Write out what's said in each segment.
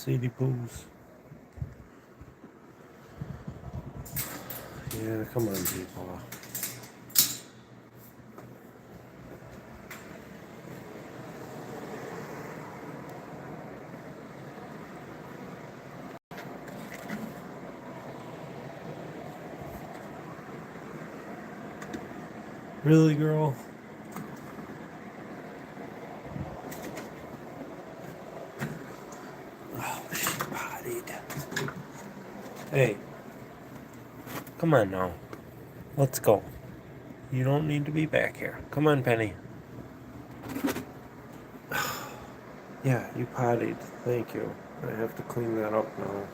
Sadie Poos. Yeah, come on, people. Really, girl? Oh, she pottied. Hey, come on now. Let's go. You don't need to be back here. Come on, Penny. Yeah, you pottied. Thank you. I have to clean that up now.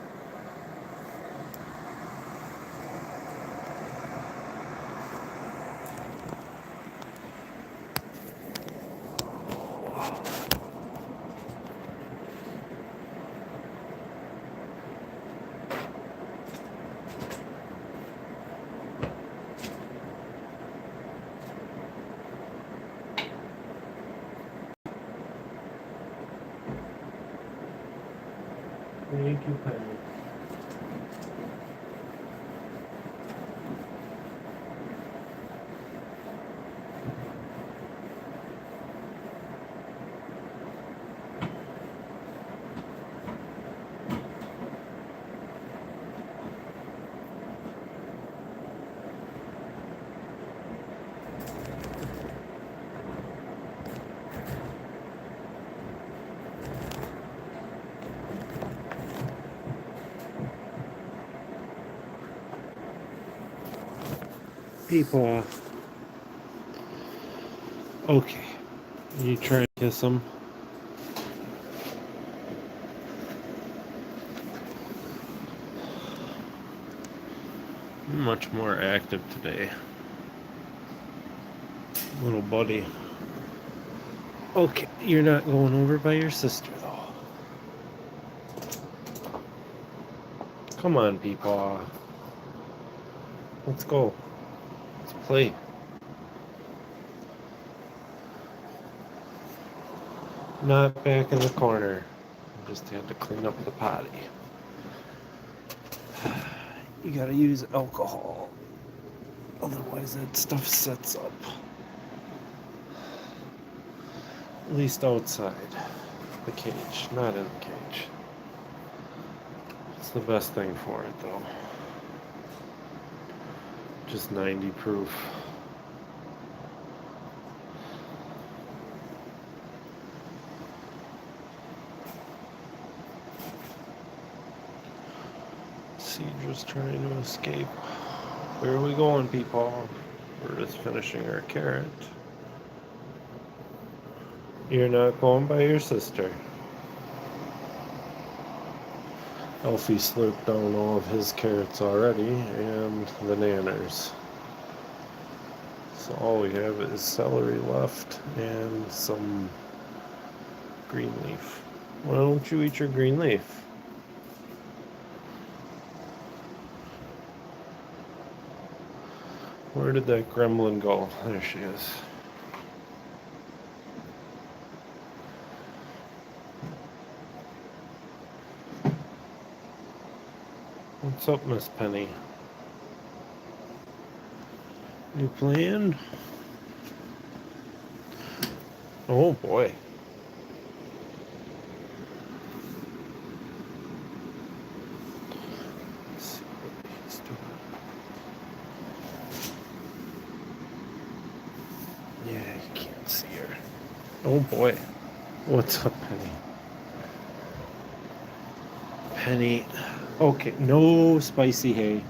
Thank you, Penny. People. Okay. You try to kiss him. Much more active today. Little buddy. Okay, you're not going over by your sister, though. Come on, people. Let's go. Let's play. Not back in the corner. I just had to clean up the potty. You gotta use alcohol. Otherwise that stuff sets up. At least outside the cage, not in the cage. It's the best thing for it, though. Just 90 proof. Cedra's trying to escape. Where are we going, people? We're just finishing our carrot. You're not going by your sister. Elfie slurped down all of his carrots already, and the nanners. So all we have is celery left and some green leaf. Why don't you eat your green leaf? Where did that gremlin go? There she is. What's up, Miss Penny? New plan? Oh boy. Let's see what he's doing. Yeah, you can't see her. Oh boy. What's up, Penny? Penny. Okay, no spicy hay.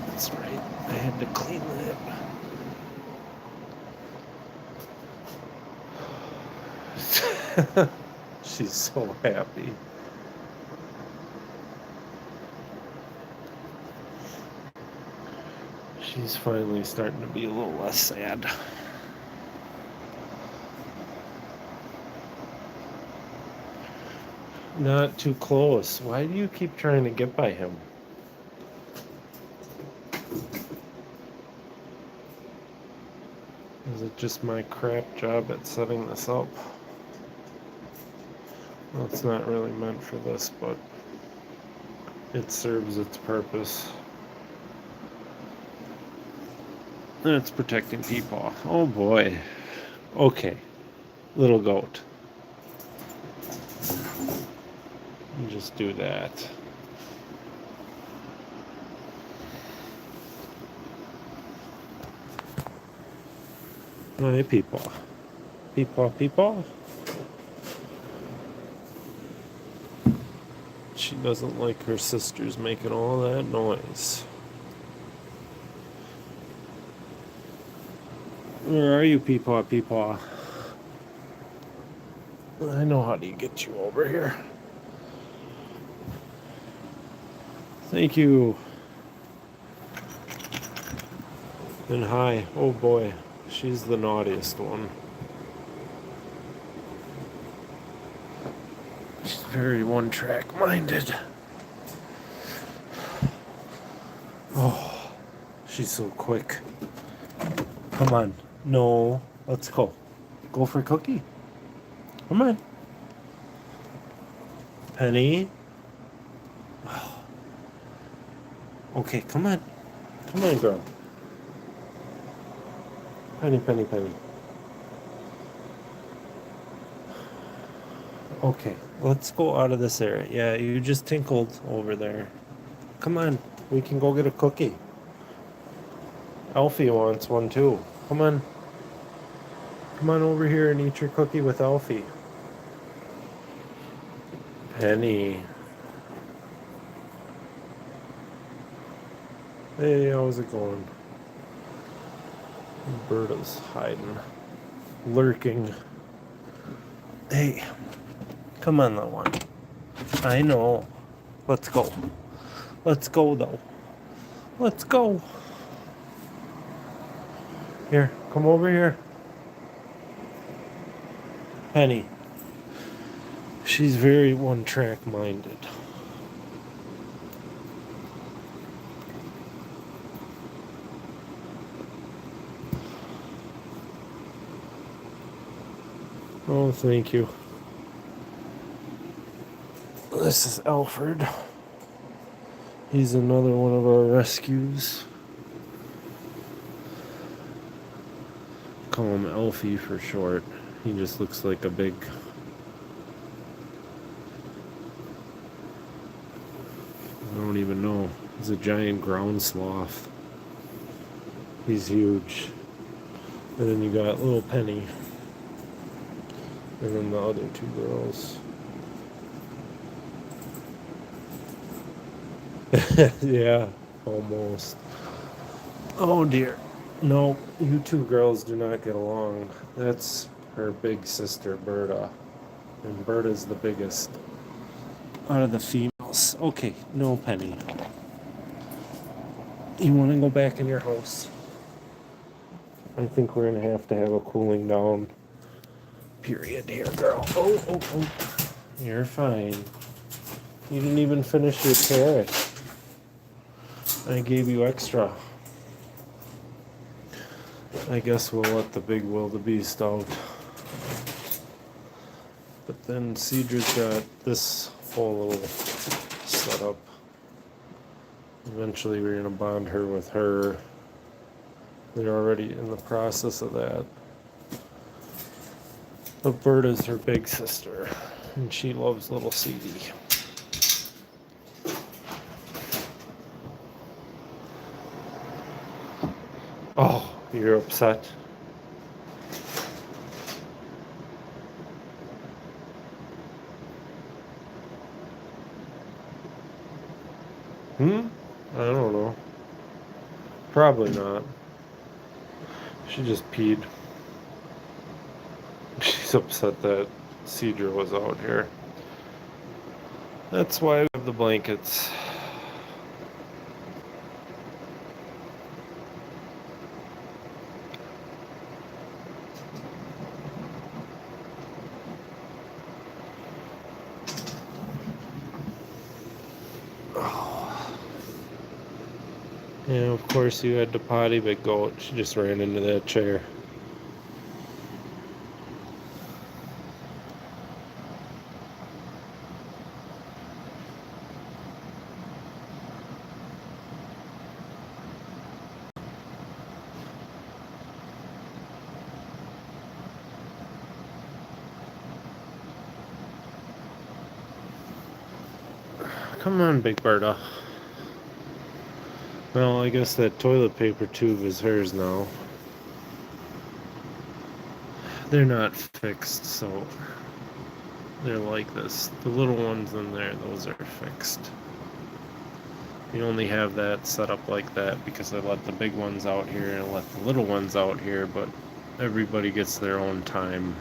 That's right. I had to clean that. She's so happy. She's finally starting to be a little less sad. Not too close. Why do you keep trying to get by him? Is it just my crap job at setting this up? Well, it's not really meant for this, but it serves its purpose. And it's protecting Peepaw. Oh boy. Okay. Little goat. You just do that. Hi, Peepaw. Peepaw, Peepaw. She doesn't like her sisters making all that noise. Where are you, Peepaw, Peepaw? I know how to get you over here. Thank you. And hi. Oh boy, she's the naughtiest one. She's very one-track minded. Oh, she's so quick. Come on. No, let's go. Go for a cookie. Come on. Penny. Okay, come on. Come on, girl. Penny, Penny, Penny. Okay, let's go out of this area. Yeah, you just tinkled over there. Come on, we can go get a cookie. Alfie wants one too. Come on. Come on over here and eat your cookie with Alfie. Penny. Hey, how's it going? Alberta's hiding. Lurking. Hey. Come on, little one. I know. Let's go. Let's go, though. Let's go. Here, come over here. Penny. She's very one-track minded. Oh, thank you. This is Alfred. He's another one of our rescues. Call him Alfie for short. He just looks like a big... I don't even know. He's a giant ground sloth. He's huge. And then you got little Penny. And then the other two girls. Yeah, almost. Oh dear. No, you two girls do not get along. That's her big sister, Berta. And Berta's the biggest out of the females. Okay, no, Penny. You want to go back in your house? I think we're going to have a cooling down period here, girl. Oh. You're fine. You didn't even finish your carrot. I gave you extra. I guess we'll let the big wildebeest out. But then Cedric's got this whole little setup. Eventually we're going to bond her with her. They're already in the process of that. But Berta's her big sister, and she loves little Cedie. Oh, you're upset. I don't know. Probably not. She just peed. She's upset that Cedric was out here. That's why we have the blankets. Yeah, of course you had to potty, but goat. She just ran into that chair. Come on, Big Berta. Well, I guess that toilet paper tube is hers now. They're not fixed, so they're like this. The little ones in there, those are fixed. You only have that set up like that because I let the big ones out here and let the little ones out here, but everybody gets their own time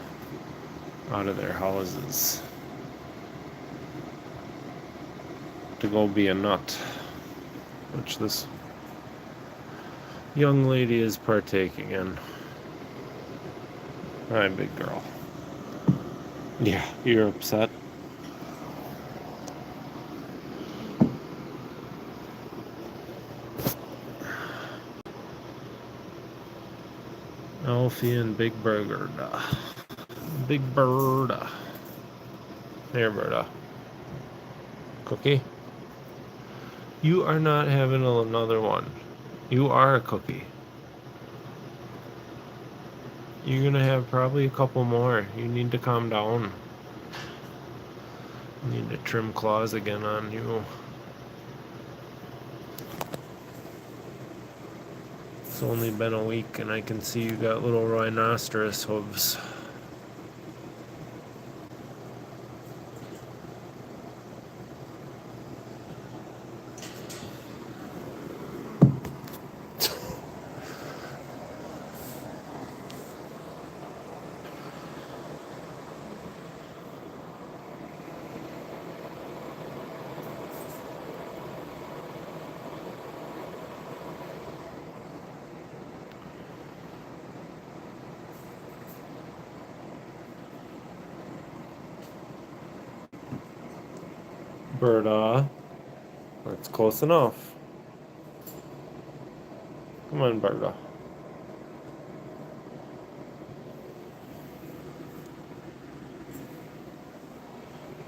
out of their houses to go be a nut, which this young lady is partaking in. Hi, big girl. Yeah, you're upset. Alfie and Big Burger. Big Berta. Here, Berta. Cookie? You are not having another one. You are a cookie. You're gonna have probably a couple more. You need to calm down. You need to trim claws again on you. It's only been a week and I can see you got little rhinoceros hooves. Berta. That's close enough. Come on, Berta.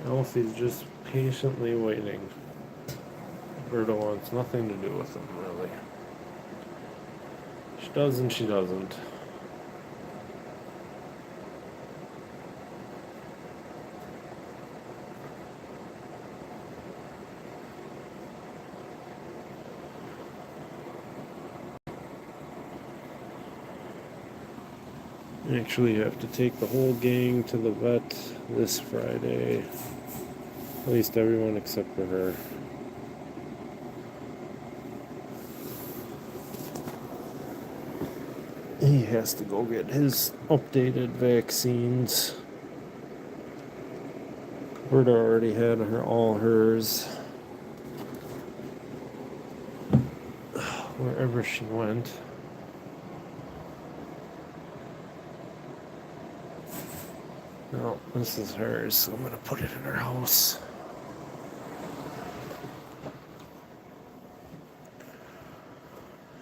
Alfie's just patiently waiting. Berta wants nothing to do with him, really. She does and she doesn't. Actually, you have to take the whole gang to the vet this Friday. At least everyone except for her. He has to go get his updated vaccines. Berta already had all hers. Wherever she went. No, this is hers, so I'm gonna put it in her house.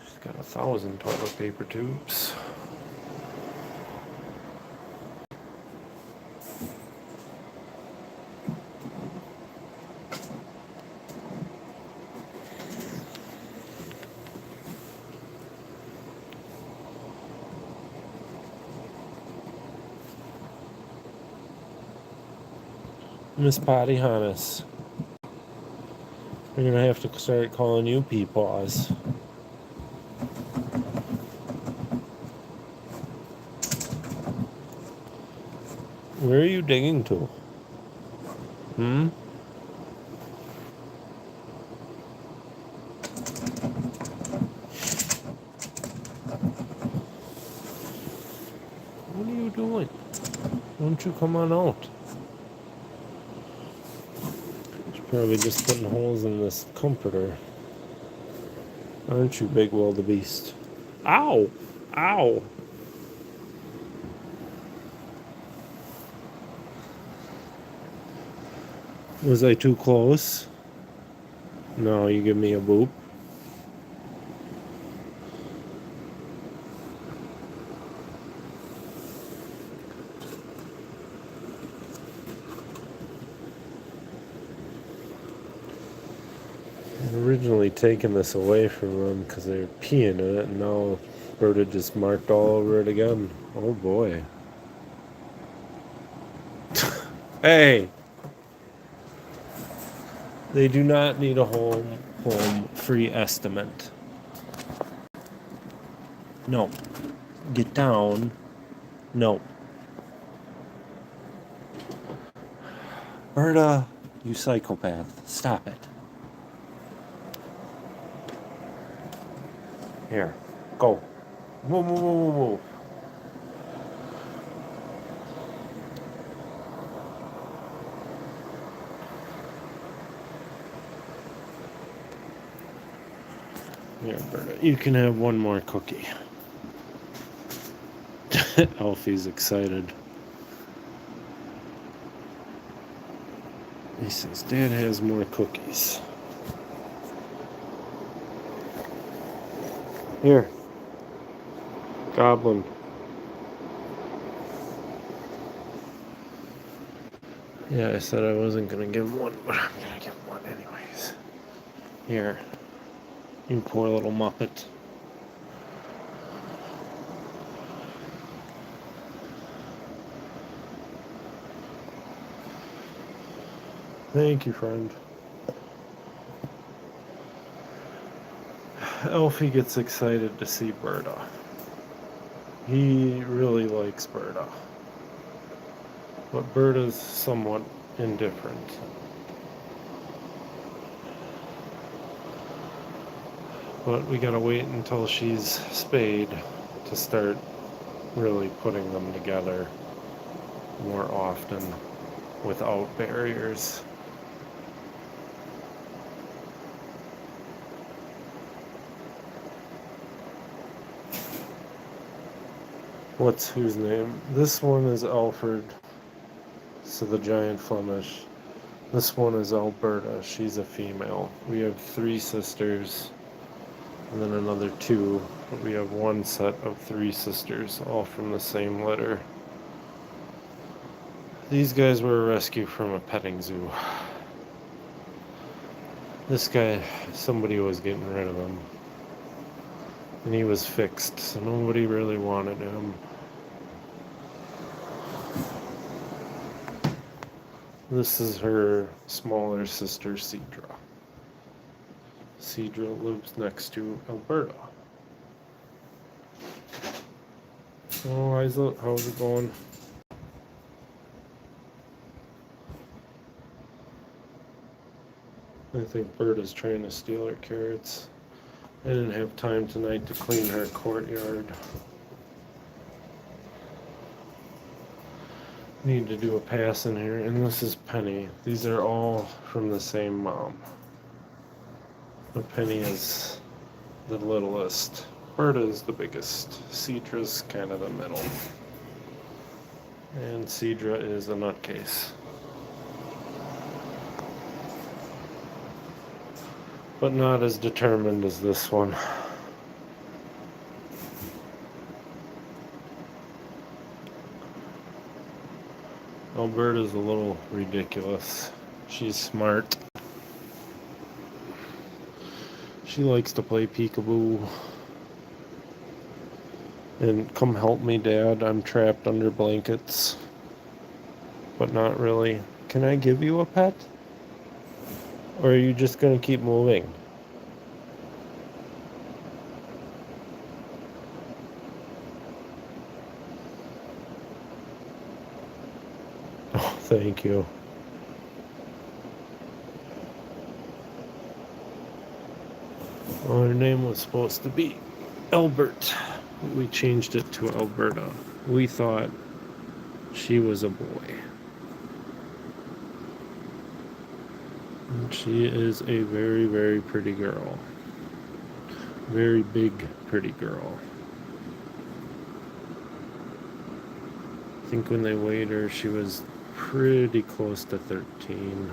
She's got 1,000 toilet paper tubes. Miss Patty Hannes. We're gonna have to start calling you Peepaws. Where are you digging to? What are you doing? Won't you come on out? Probably just putting holes in this comforter. Aren't you, Big Wildebeest? Ow! Ow! Was I too close? No, you give me a boop. Originally taking this away from them because they were peeing in it, and now Berta just marked all over it again. Oh boy. Hey! They do not need a home free estimate. No. Get down. No. Berta, you psychopath. Stop it. Here. Go. Move, move, move, move, move. Here, Berta. You can have one more cookie. Alfie's excited. He says, Dad has more cookies. Here. Goblin. Yeah, I said I wasn't going to give him one, but I'm going to give him one anyways. Here. You poor little muppet. Thank you, friend. Alfie gets excited to see Berta. He really likes Berta. But Berta's somewhat indifferent. But we gotta wait until she's spayed to start really putting them together more often without barriers. What's whose name? This one is Alfred, so the giant Flemish. This one is Alberta. She's a female. We have 3 sisters, and then another 2, but we have one set of 3 sisters, all from the same litter. These guys were a rescue from a petting zoo. This guy, somebody was getting rid of him. And he was fixed, so nobody really wanted him. This is her smaller sister, Cedra. Cedra lives next to Alberta. Oh, Isa, how's it going? I think Berta's trying to steal her carrots. I didn't have time tonight to clean her courtyard. Need to do a pass in here, and this is Penny. These are all from the same mom. But Penny is the littlest. Berta is the biggest. Cedra's kind of the middle. And Cedra is a nutcase. But not as determined as this one. Alberta's a little ridiculous. She's smart. She likes to play peekaboo. And come help me, Dad. I'm trapped under blankets. But not really. Can I give you a pet? Or are you just going to keep moving? Oh, thank you. Well, her name was supposed to be Albert. We changed it to Alberta. We thought she was a boy. She is a very, very pretty girl. Very big, pretty girl. I think when they weighed her, she was pretty close to 13.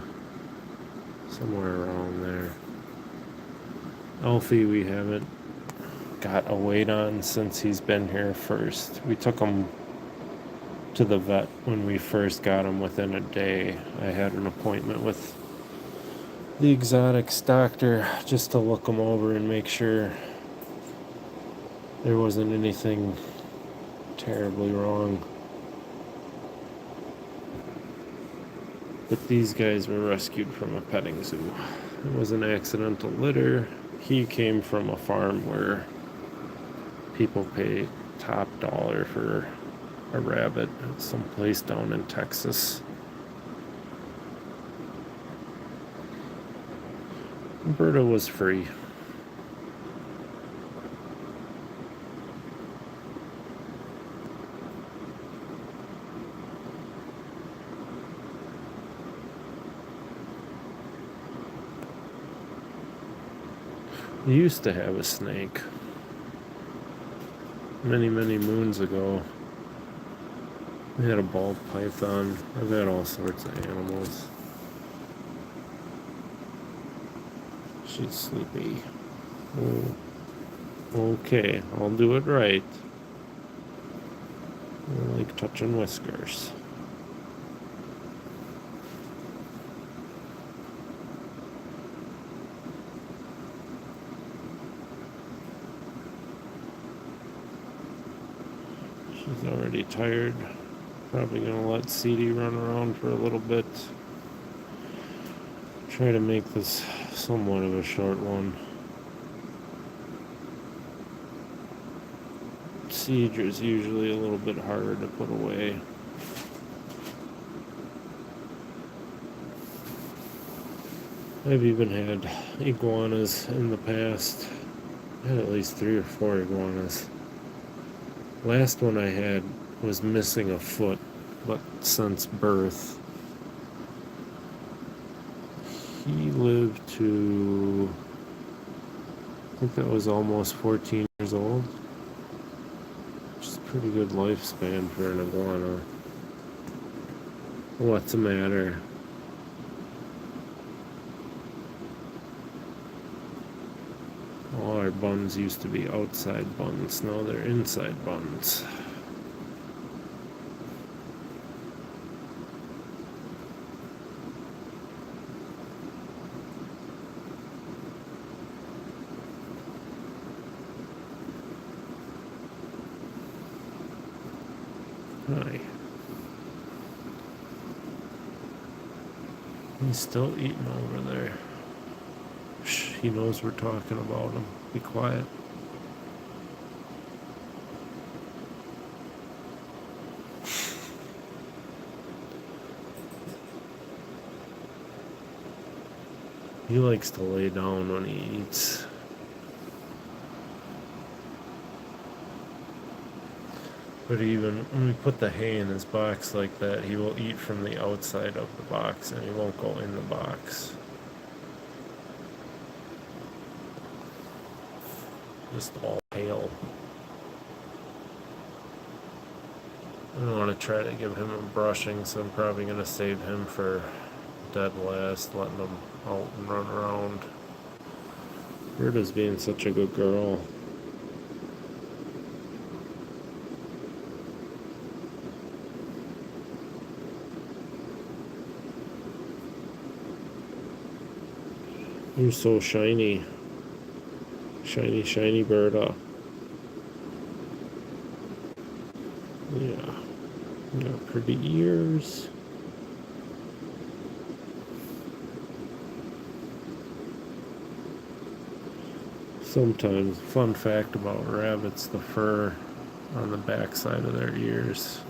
Somewhere around there. Alfie, we haven't got a weight on since he's been here first. We took him to the vet when we first got him within a day. I had an appointment with the exotics doctor just to look him over and make sure there wasn't anything terribly wrong. But these guys were rescued from a petting zoo. It was an accidental litter. He came from a farm where people pay top dollar for a rabbit, someplace down in Texas. Alberta was free. We used to have a snake. Many, many moons ago. We had a ball python. I've had all sorts of animals. She's sleepy. Oh, okay, I'll do it right. I like touching whiskers. She's already tired. Probably gonna let CD run around for a little bit. Try to make this somewhat of a short one. Siege is usually a little bit harder to put away. I've even had iguanas in the past. I had at least 3 or 4 iguanas. Last one I had was missing a foot, but since birth. He lived to, I think that was almost 14 years old. Which is a pretty good lifespan for an iguana. What's the matter? All our buns used to be outside buns, now they're inside buns. Hi. He's still eating over there. Shh, he knows we're talking about him. Be quiet. He likes to lay down when he eats. But even when we put the hay in his box like that, he will eat from the outside of the box and he won't go in the box. Just all hail. I don't want to try to give him a brushing, so I'm probably going to save him for dead last, letting him out and run around. Berta's being such a good girl. You're so shiny. Shiny, shiny Berta. Yeah. You got pretty ears. Sometimes, fun fact about rabbits, the fur on the back side of their ears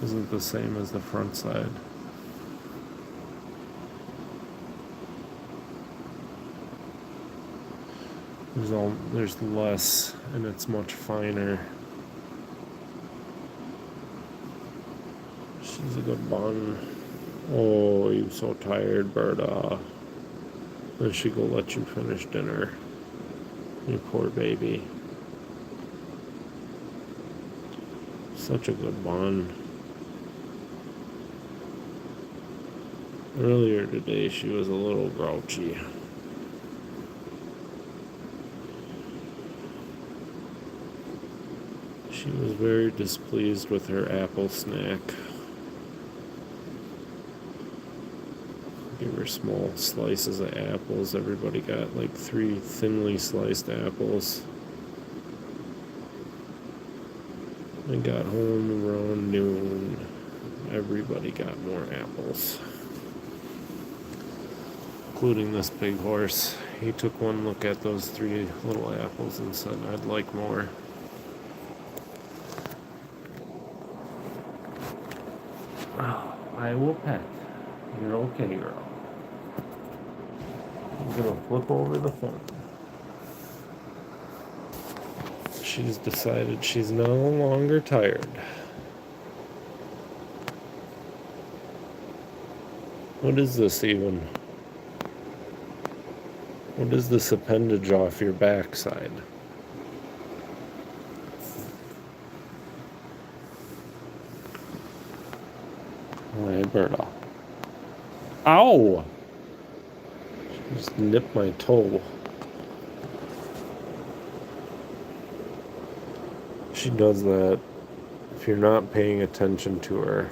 isn't the same as the front side. There's less, and it's much finer. She's a good bun. Oh, you're so tired, Berta. Then she go let you finish dinner. You poor baby. Such a good bun. Earlier today, she was a little grouchy. She was very displeased with her apple snack. Give her small slices of apples. Everybody got like 3 thinly sliced apples. I got home around noon. Everybody got more apples. including this big horse. He took one look at those 3 little apples and said, I'd like more. Oh, I will pet. You're okay, girl. I'm gonna flip over the phone. She's decided she's no longer tired. What is this even? What is this appendage off your backside? Alberta. Ow! She just nipped my toe. She does that if you're not paying attention to her.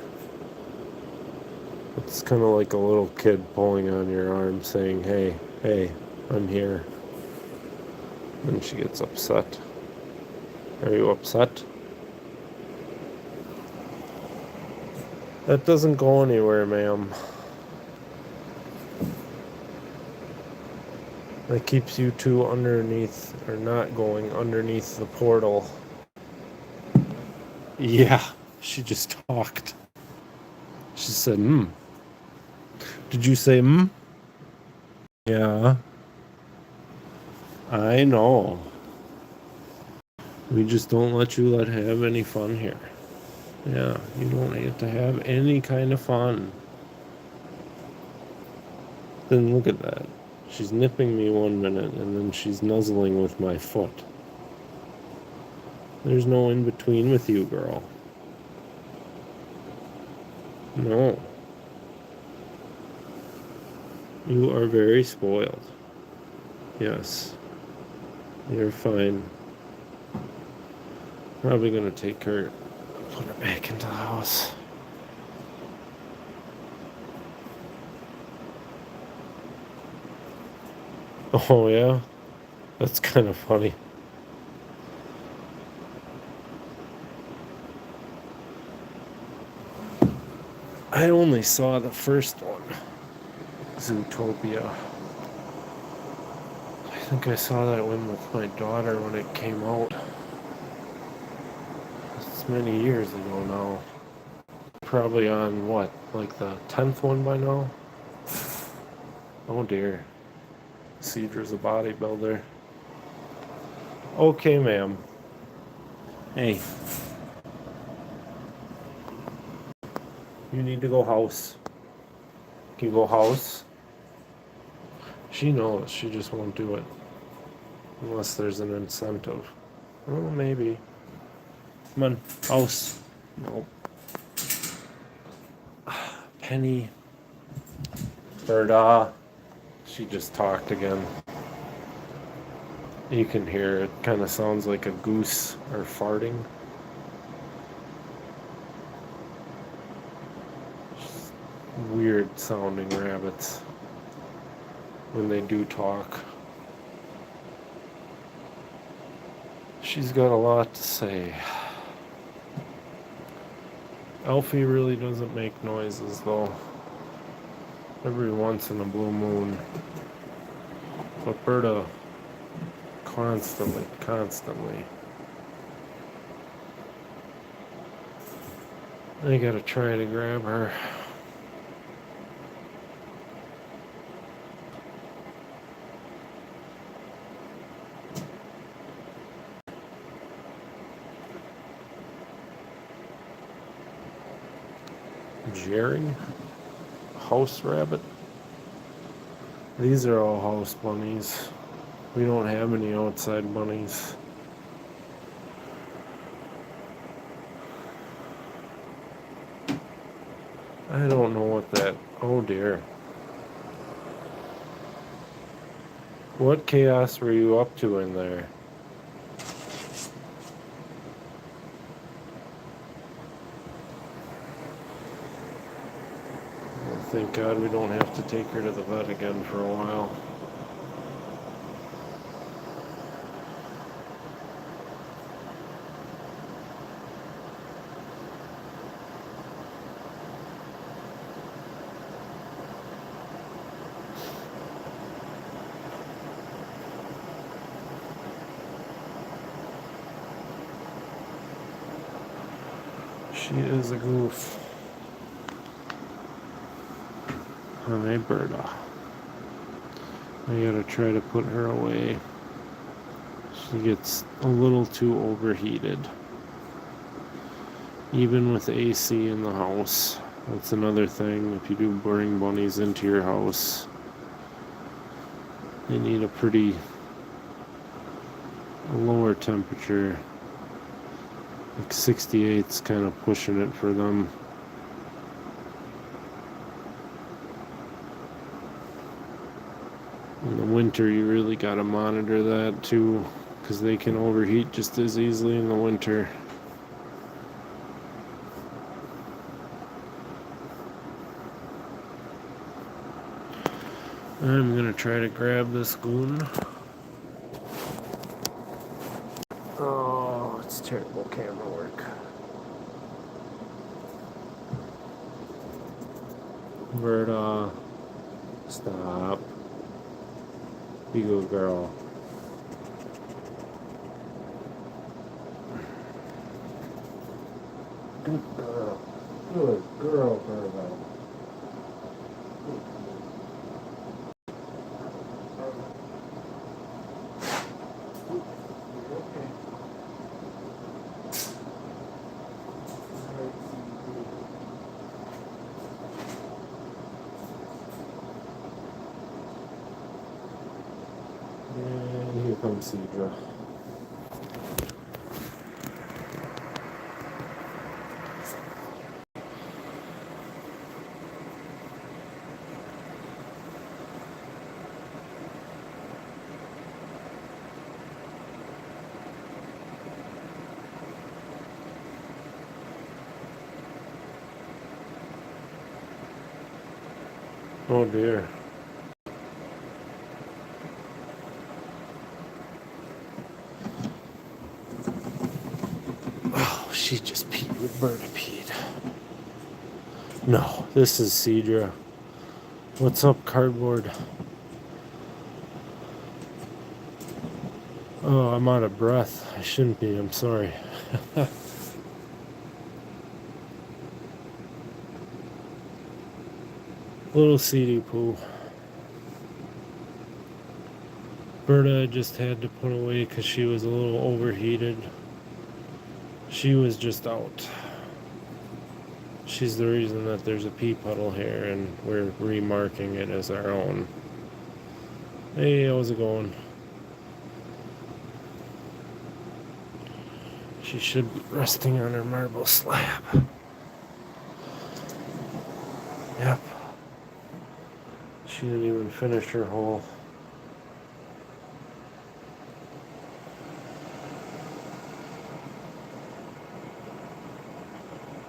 It's kind of like a little kid pulling on your arm saying, hey, I'm here. Then she gets upset. Are you upset? That doesn't go anywhere, ma'am. That keeps you two underneath, or not going underneath the portal. Yeah, she just talked. She said, Did you say, Yeah. I know. We just don't let you have any fun here. Yeah, you don't get to have any kind of fun. Then look at that. She's nipping me 1 minute, and then she's nuzzling with my foot. There's no in between with you, girl. No. You are very spoiled. Yes. You're fine. Probably gonna take her, put her back into the house. Oh yeah? That's kind of funny. I only saw the first one, Zootopia. I think I saw that one with my daughter when it came out. It's many years ago now. Probably on what, like the 10th one by now? Oh dear. Cedra's a bodybuilder. Okay, ma'am. Hey. You need to go house. Can you go house? She knows, she just won't do it. Unless there's an incentive. Well, maybe. Come on, house. Nope. Penny. Berta. She just talked again. You can hear it. Kind of sounds like a goose or farting. Just weird sounding rabbits when they do talk. She's got a lot to say. Alfie really doesn't make noises though. Every once in a blue moon. But Berta constantly. I gotta try to grab her. Jerry? House rabbit? These are all house bunnies. We don't have any outside bunnies. I don't know what that... Oh dear. What chaos were you up to in there? Thank God we don't have to take her to the vet again for a while. She is a goof. Hi, Berta. I gotta try to put her away. She gets a little too overheated. Even with AC in the house. That's another thing. If you do bring bunnies into your house, they need a pretty lower temperature. Like 68's kind of pushing it for them. In the winter, you really got to monitor that too, because they can overheat just as easily in the winter. I'm gonna try to grab this goon. Oh, it's terrible camera work. Berta, stop. Be a good girl. Good girl. Good girl, Berta. And here comes Cedra. Oh dear. Oh, she just peed with Berta peed. No, this is Cedra. What's up, cardboard? Oh, I'm out of breath. I shouldn't be, I'm sorry. Little seedy poo. Berta just had to put away because she was a little overheated. She was just out. She's the reason that there's a pee puddle here, and we're remarking it as our own. Hey, how's it going? She should be resting on her marble slab. Yep. She didn't even finish her hole.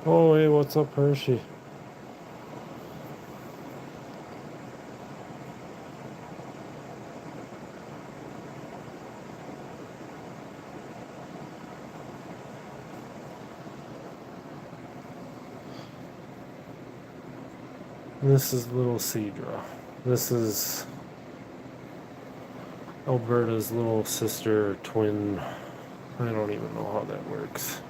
Oh, hey, what's up, Hershey? This is little Cedra. This is Alberta's little sister, twin. I don't even know how that works.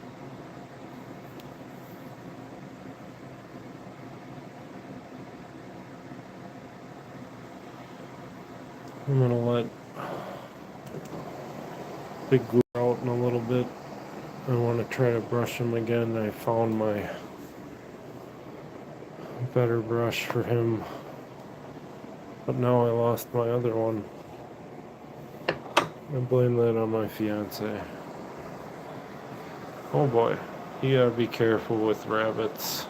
I'm gonna let Big Goo out in a little bit. I want to try to brush him again. I found my better brush for him, but now I lost my other one. I blame that on my fiance. Oh boy, you gotta be careful with rabbits.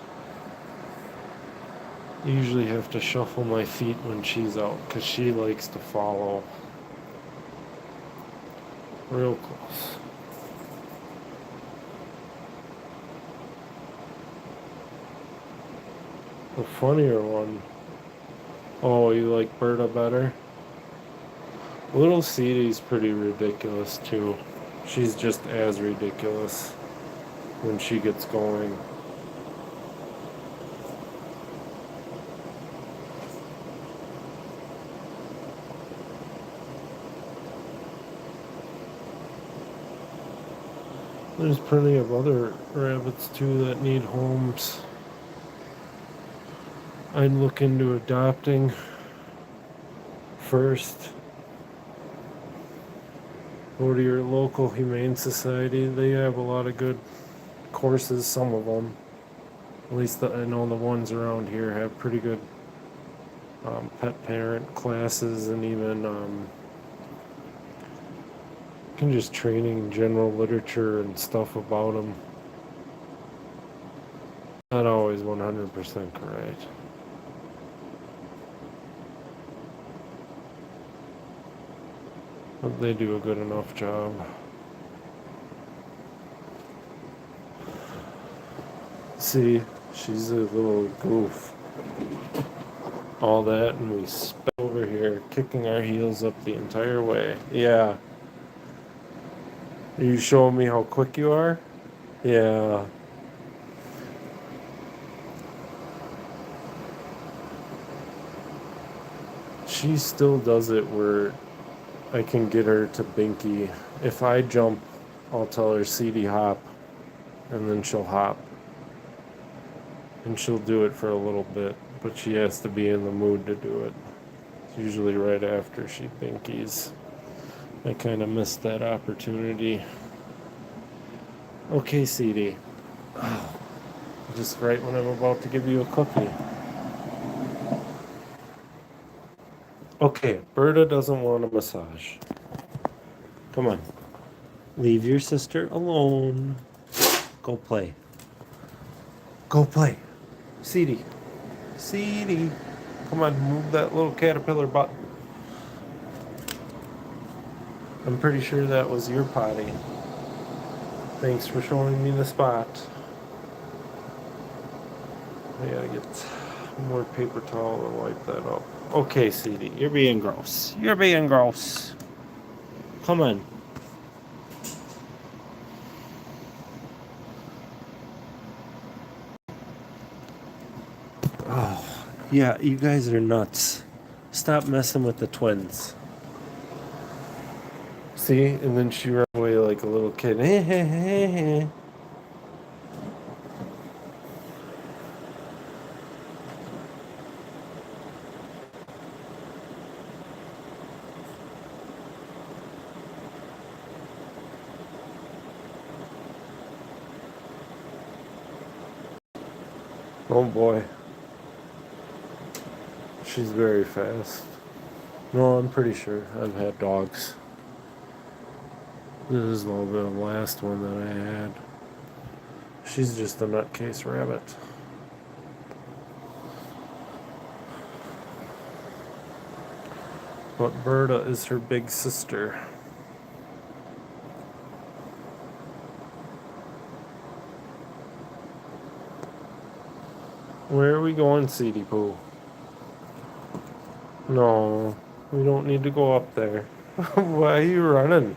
I usually have to shuffle my feet when she's out because she likes to follow real close. The funnier one. Oh, you like Berta better? Little Cedy's pretty ridiculous too. She's just as ridiculous when she gets going. There's plenty of other rabbits too that need homes. I'd look into adopting first. Go to your local humane society. They have a lot of good courses, some of them. At least I know the ones around here have pretty good pet parent classes, and even can just training general literature and stuff about them. Not always 100% correct. But they do a good enough job. See, she's a little goof. All that, and we sped over here, kicking our heels up the entire way. Yeah. Are you showing me how quick you are? Yeah. She still does it where I can get her to binky. If I jump, I'll tell her CD hop, and then she'll hop. And she'll do it for a little bit, but she has to be in the mood to do it. It's usually right after she binkies. I kind of missed that opportunity. Okay, CD. Oh, just right when I'm about to give you a cookie. Okay, Berta doesn't want a massage. Come on. Leave your sister alone. Go play. Go play. CD. CD. Come on, move that little caterpillar butt. I'm pretty sure that was your potty. Thanks for showing me the spot. I gotta get more paper towel to wipe that up. Okay, CD, you're being gross. You're being gross. Come on. Oh, yeah, you guys are nuts. Stop messing with the twins. See? And then she ran away like a little kid. Oh boy. She's very fast. No, I'm pretty sure. I've had dogs. This is a little bit of the last one that I had. She's just a nutcase rabbit. But Berta is her big sister. Where are we going, CD Pooh? No, we don't need to go up there. Why are you running?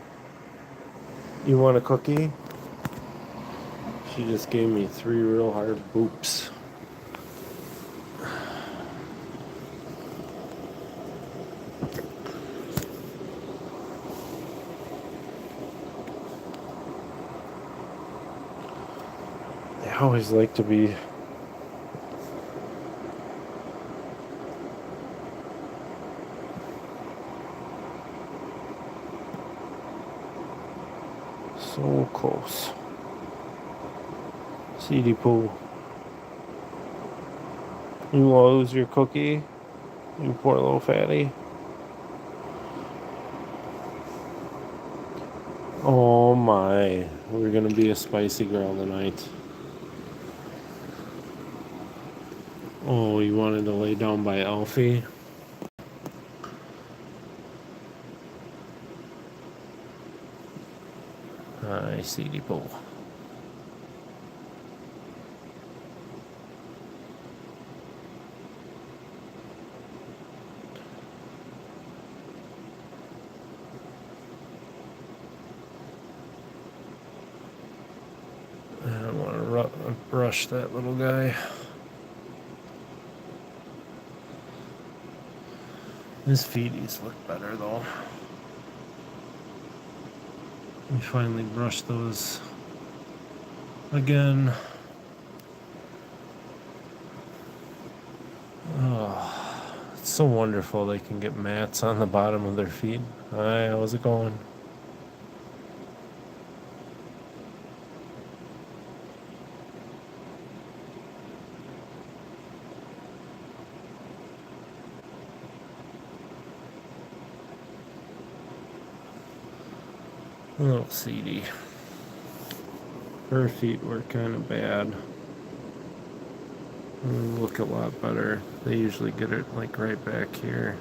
You want a cookie? She just gave me 3 real hard boops. They always like to be so close. CD Pooh. You want to lose your cookie? You poor little fatty. Oh my. We're gonna be a spicy girl tonight. Oh, you wanted to lay down by Alfie? Hi, CD Pooh. I want to brush that little guy. His feeties look better though. We finally brushed those again. Oh, it's so wonderful they can get mats on the bottom of their feet. Hi, how's it going? Little seedy. Her feet were kind of bad. Look a lot better. They usually get it like right back here.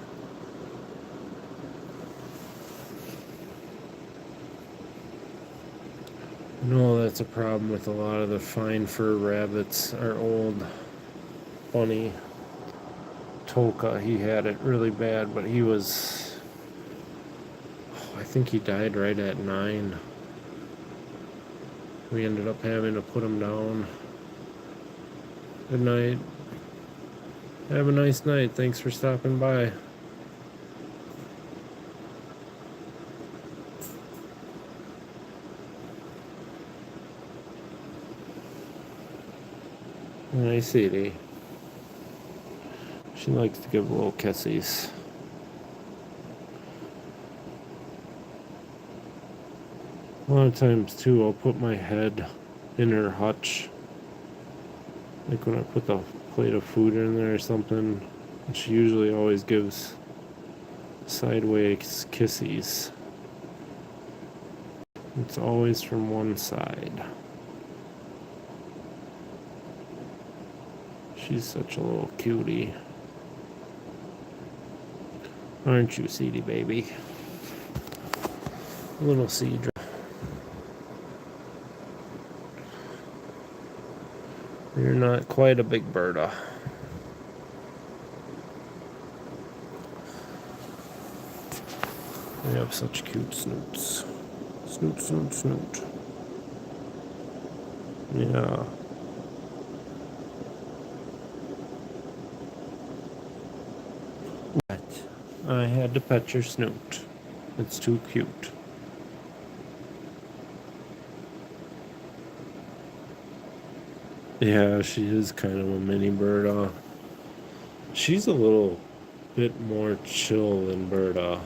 No, that's a problem with a lot of the fine fur rabbits. Our old bunny Toka, he had it really bad, but he was, I think he died right at 9. We ended up having to put him down. Good night. Have a nice night. Thanks for stopping by. Nice Edie. She likes to give little kissies. A lot of times too, I'll put my head in her hutch. Like when I put the plate of food in there or something. And she usually always gives sideways kissies. It's always from one side. She's such a little cutie. Aren't you, Seedy baby? Little Cedra. You're not quite a big birda. They have such cute snoots. Snoot, snoot, snoot. Yeah. What? I had to pet your snoot. It's too cute. Yeah, she is kind of a mini birda. She's a little bit more chill than birda.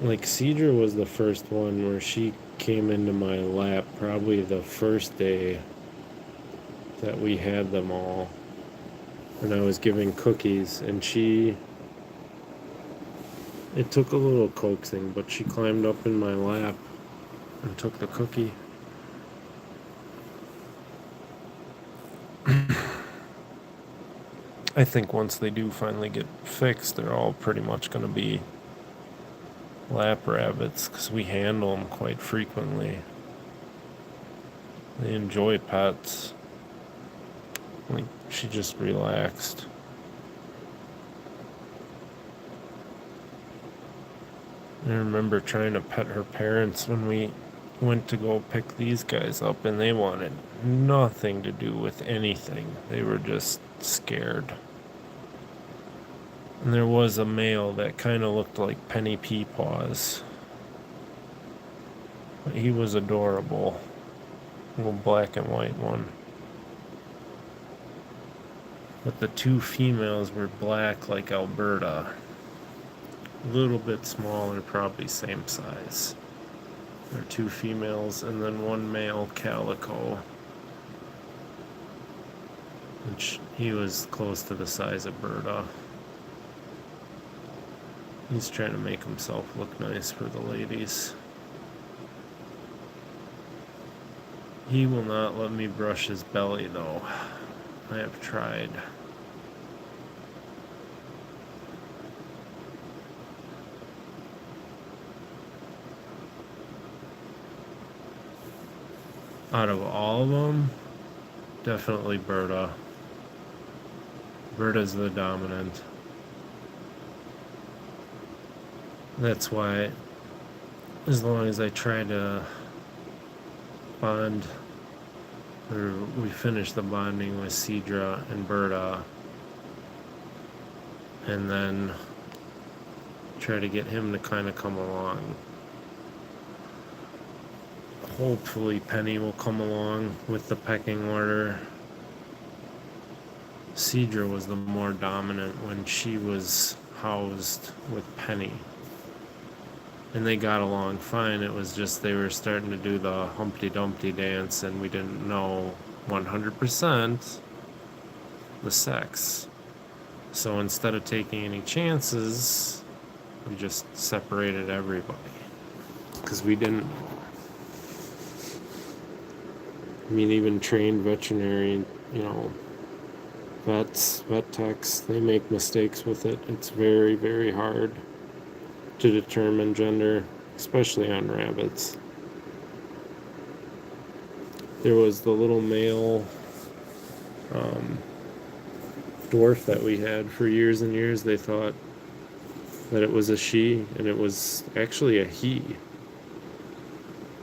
Like Cedra was the first one where she came into my lap probably the first day that we had them all. And I was giving cookies, and it took a little coaxing, but she climbed up in my lap and took the cookie. I think once they do finally get fixed, they're all pretty much going to be lap rabbits because we handle them quite frequently. They enjoy pets. Like, she just relaxed. I remember trying to pet her parents when we went to go pick these guys up, and they wanted nothing to do with anything. They were just scared. And there was a male that kind of looked like Penny Peepaws. But he was adorable. A little black and white one. But the two females were black like Alberta. A little bit smaller, probably same size. There are two females and then one male calico. Which he was close to the size of Berta. He's trying to make himself look nice for the ladies. He will not let me brush his belly though. I have tried. Out of all of them, definitely Berta. Berta's the dominant. That's why, as long as I try to bond, or we finish the bonding with Cedra and Berta, and then try to get him to kind of come along. Hopefully Penny will come along with the pecking order. Cedra was the more dominant when she was housed with Penny. And they got along fine. It was just they were starting to do the Humpty Dumpty dance, and we didn't know 100% the sex. So instead of taking any chances, we just separated everybody. Because we didn't. I mean, even trained veterinary, vets, vet techs, they make mistakes with it. It's very, very hard to determine gender, especially on rabbits. There was the little male dwarf that we had for years and years. They thought that it was a she, and it was actually a he.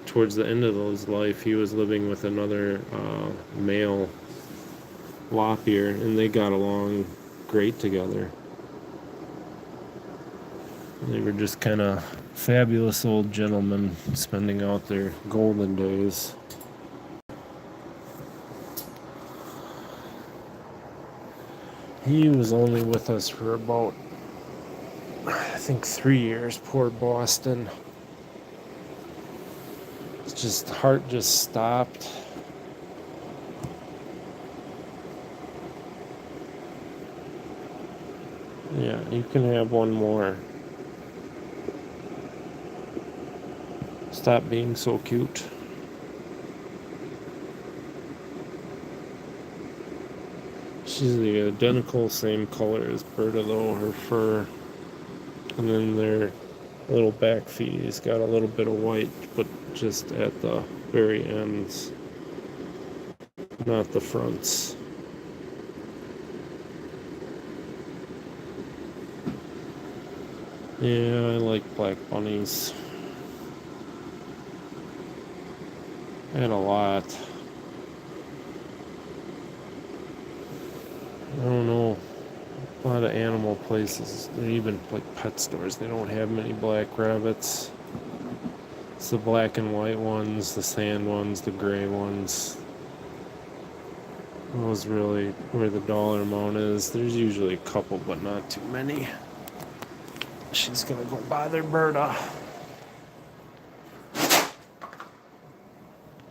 Towards the end of his life, he was living with another male lop ear, and they got along great together. They were just kind of fabulous old gentlemen spending out their golden days. He was only with us for about, I think, 3 years. Poor Boston. It's just, heart just stopped. Yeah, you can have one more. Stop being so cute. She's the identical same color as Berta, though, her fur. And then their little back feet, he's got a little bit of white, but just at the very ends, not the fronts. Yeah, I like black bunnies. I had a lot. I don't know. A lot of animal places, and even like pet stores, they don't have many black rabbits. It's the black and white ones, the sand ones, the gray ones. Those really where the dollar amount is. There's usually a couple, but not too many. She's gonna go bother Berta.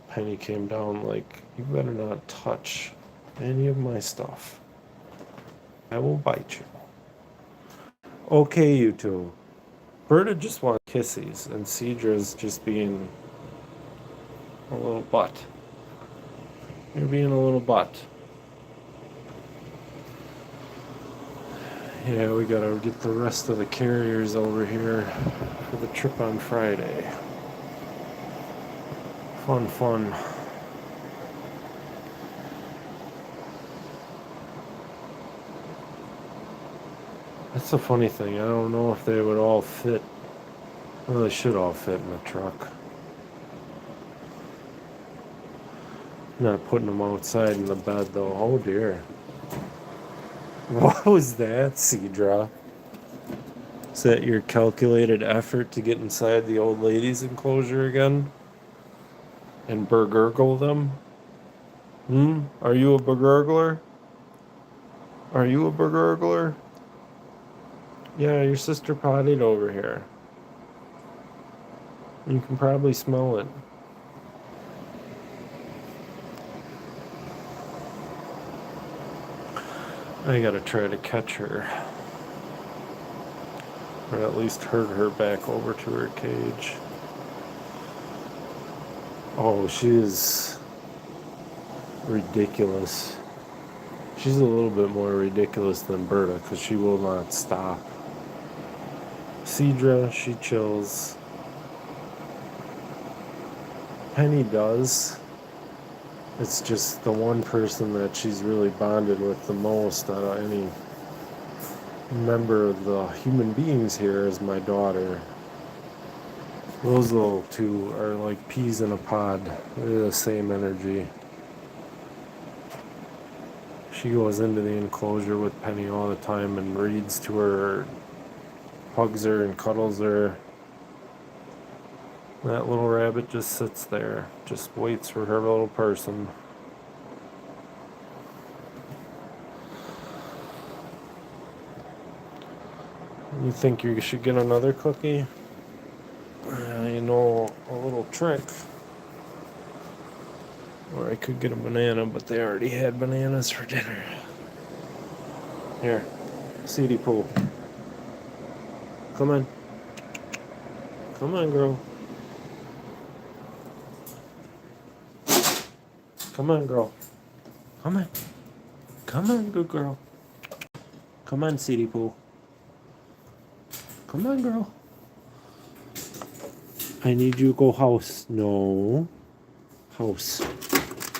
Penny came down like, you better not touch any of my stuff. I will bite you. Okay, you two. Berta just wants kissies, and Cedra's just being a little butt. You're being a little butt. Yeah, we gotta get the rest of the carriers over here for the trip on Friday. Fun. That's the funny thing. I don't know if they would all fit. Well, they should all fit in the truck. Not putting them outside in the bed, though. Oh, dear. What was that, Cedra? Is that your calculated effort to get inside the old ladies' enclosure again? And burgurgle them? Are you a burglar? Are you a burglar? Yeah, your sister potted over here. You can probably smell it. I gotta try to catch her. Or at least herd her back over to her cage. Oh, she is ridiculous. She's a little bit more ridiculous than Berta because she will not stop. Cedra, she chills. Penny does. It's just the one person that she's really bonded with the most out of any member of the human beings here is my daughter. Those little two are like peas in a pod. They're the same energy. She goes into the enclosure with Penny all the time and reads to her, hugs her and cuddles her. That little rabbit just sits there, just waits for her little person. You think you should get another cookie? You know a little trick. Or I could get a banana, but they already had bananas for dinner. Here, CD Pool. Come on. Come on, girl. Come on, girl. Come on. Come on, good girl. Come on, CD Pool. Come on, girl. I need you to go house. No. House.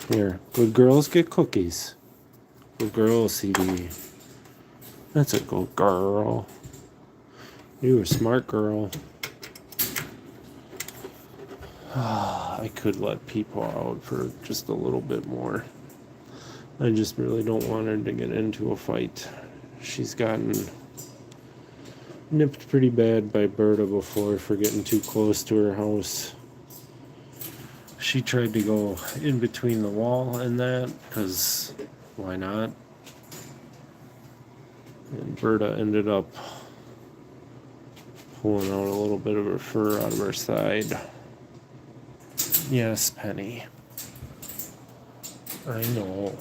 Here. Good girls get cookies. Good girl, CD. That's a good girl. You're a smart girl. I could let people out for just a little bit more. I just really don't want her to get into a fight. She's gotten nipped pretty bad by Berta before for getting too close to her house. She tried to go in between the wall and that, because why not? And Berta ended up pulling out a little bit of her fur out of her side. Yes, Penny. I know.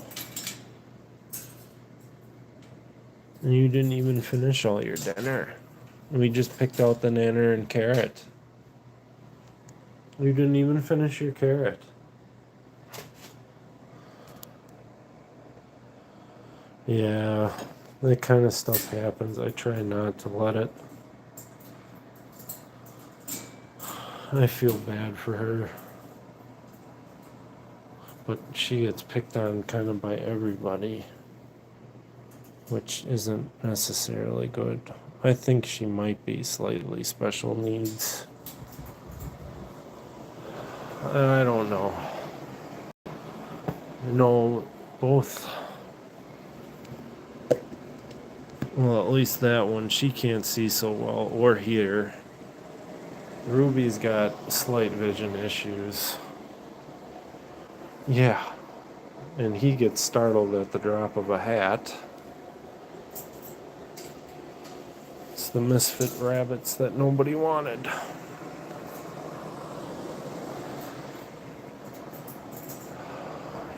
And you didn't even finish all your dinner. We just picked out the nanner and carrot. You didn't even finish your carrot. Yeah, that kind of stuff happens. I try not to let it. I feel bad for her. But she gets picked on kind of by everybody, which isn't necessarily good. I think she might be slightly special needs. I don't know. No, both. Well, at least that one, she can't see so well or hear. Ruby's got slight vision issues. Yeah. And he gets startled at the drop of a hat. It's the misfit rabbits that nobody wanted.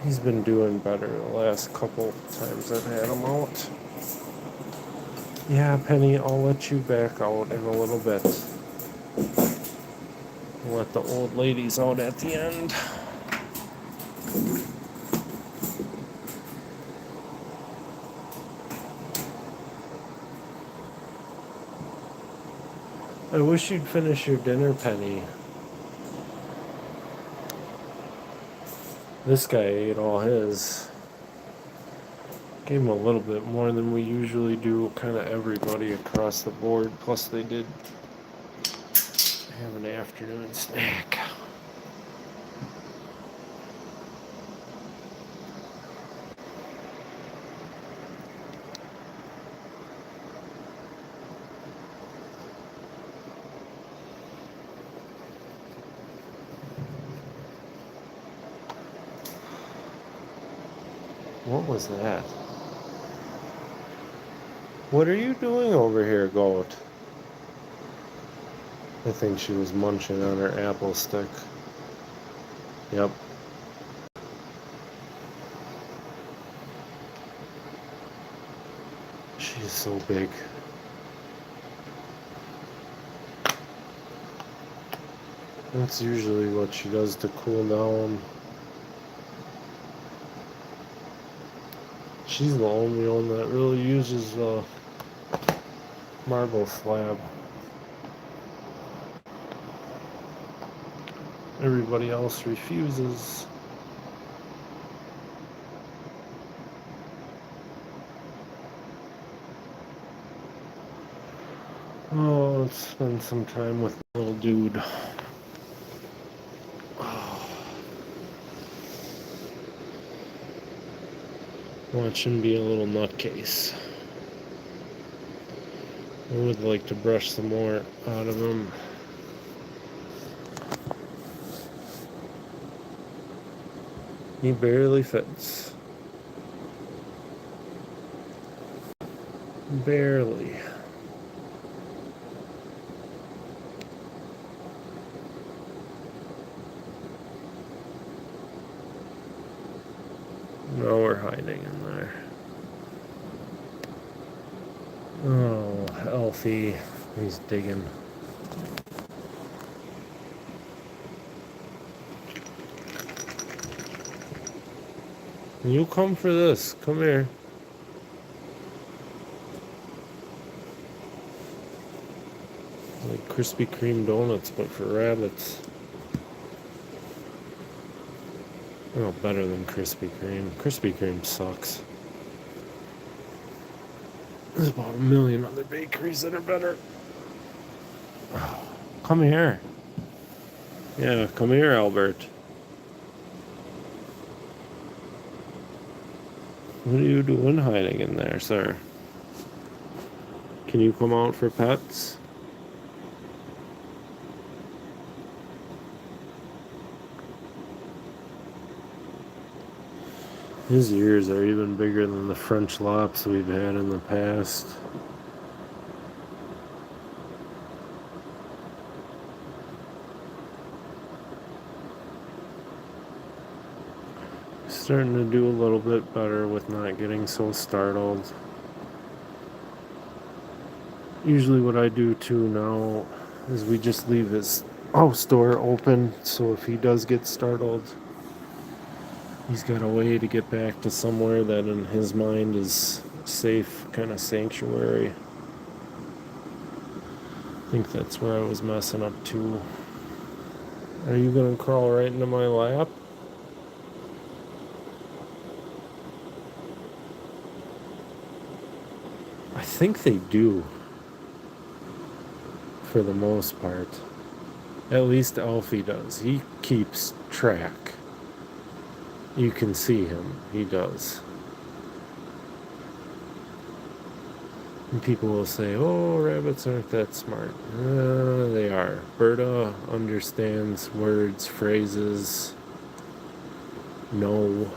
He's been doing better the last couple times I've had him out. Yeah, Penny, I'll let you back out in a little bit. Let the old ladies out at the end. I wish you'd finish your dinner, Penny. This guy ate all his. Gave him a little bit more than we usually do, kind of everybody across the board. Plus they did have an afternoon snack. What was that? What are you doing over here, goat? I think she was munching on her apple stick. Yep. She's so big. That's usually what she does to cool down. She's the only one that really uses marble slab. Everybody else refuses. Oh, let's spend some time with the little dude. Watch him be a little nutcase. I would like to brush some more out of him. He barely fits. Barely. No, we're hiding in there. Oh, Alfie. He's digging. You come for this. Come here. It's like Krispy Kreme donuts, but for rabbits. Oh, better than Krispy Kreme. Krispy Kreme sucks. There's about a million other bakeries that are better. Oh, come here. Yeah, come here, Albert. What are you doing hiding in there, sir? Can you come out for pets? His ears are even bigger than the French lops we've had in the past. Starting to do a little bit better with not getting so startled. Usually what I do too now is we just leave his house door open, so if he does get startled, he's got a way to get back to somewhere that in his mind is safe, kind of sanctuary. I think that's where I was messing up too. Are you gonna crawl right into my lap? I think they do, for the most part. At least Alfie does. He keeps track. You can see him. He does. And people will say, oh, rabbits aren't that smart. They are. Berta understands words, phrases. No.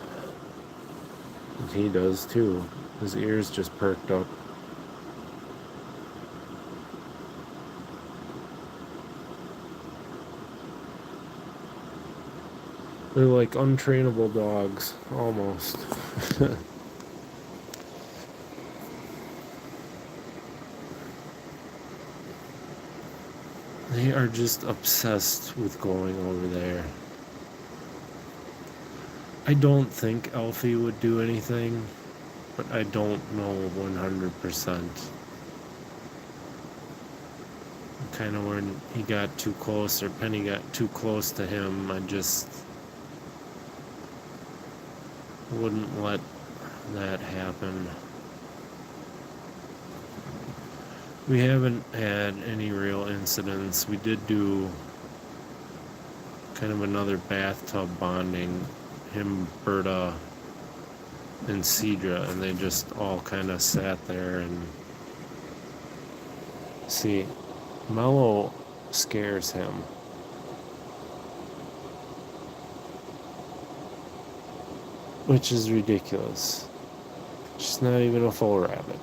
And he does too. His ears just perked up. They're like untrainable dogs, almost. They are just obsessed with going over there. I don't think Alfie would do anything, but I don't know 100%. Kind of when he got too close, or Penny got too close to him, I just wouldn't let that happen. We haven't had any real incidents. We did do kind of another bathtub bonding, him, Berta, and Cedra, and they just all kind of sat there and see. Mello scares him. Which is ridiculous. She's not even a full rabbit.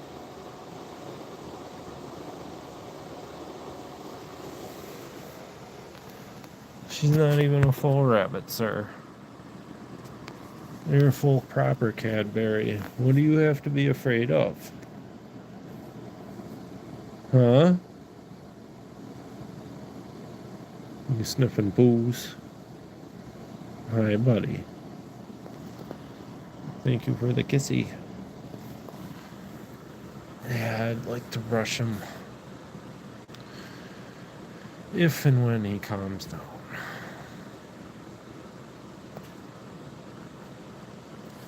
She's not even a full rabbit, sir. You're a full proper Cadbury. What do you have to be afraid of? Huh? You sniffing booze? Hi, buddy. Thank you for the kissy. Yeah, I'd like to brush him. If and when he calms down.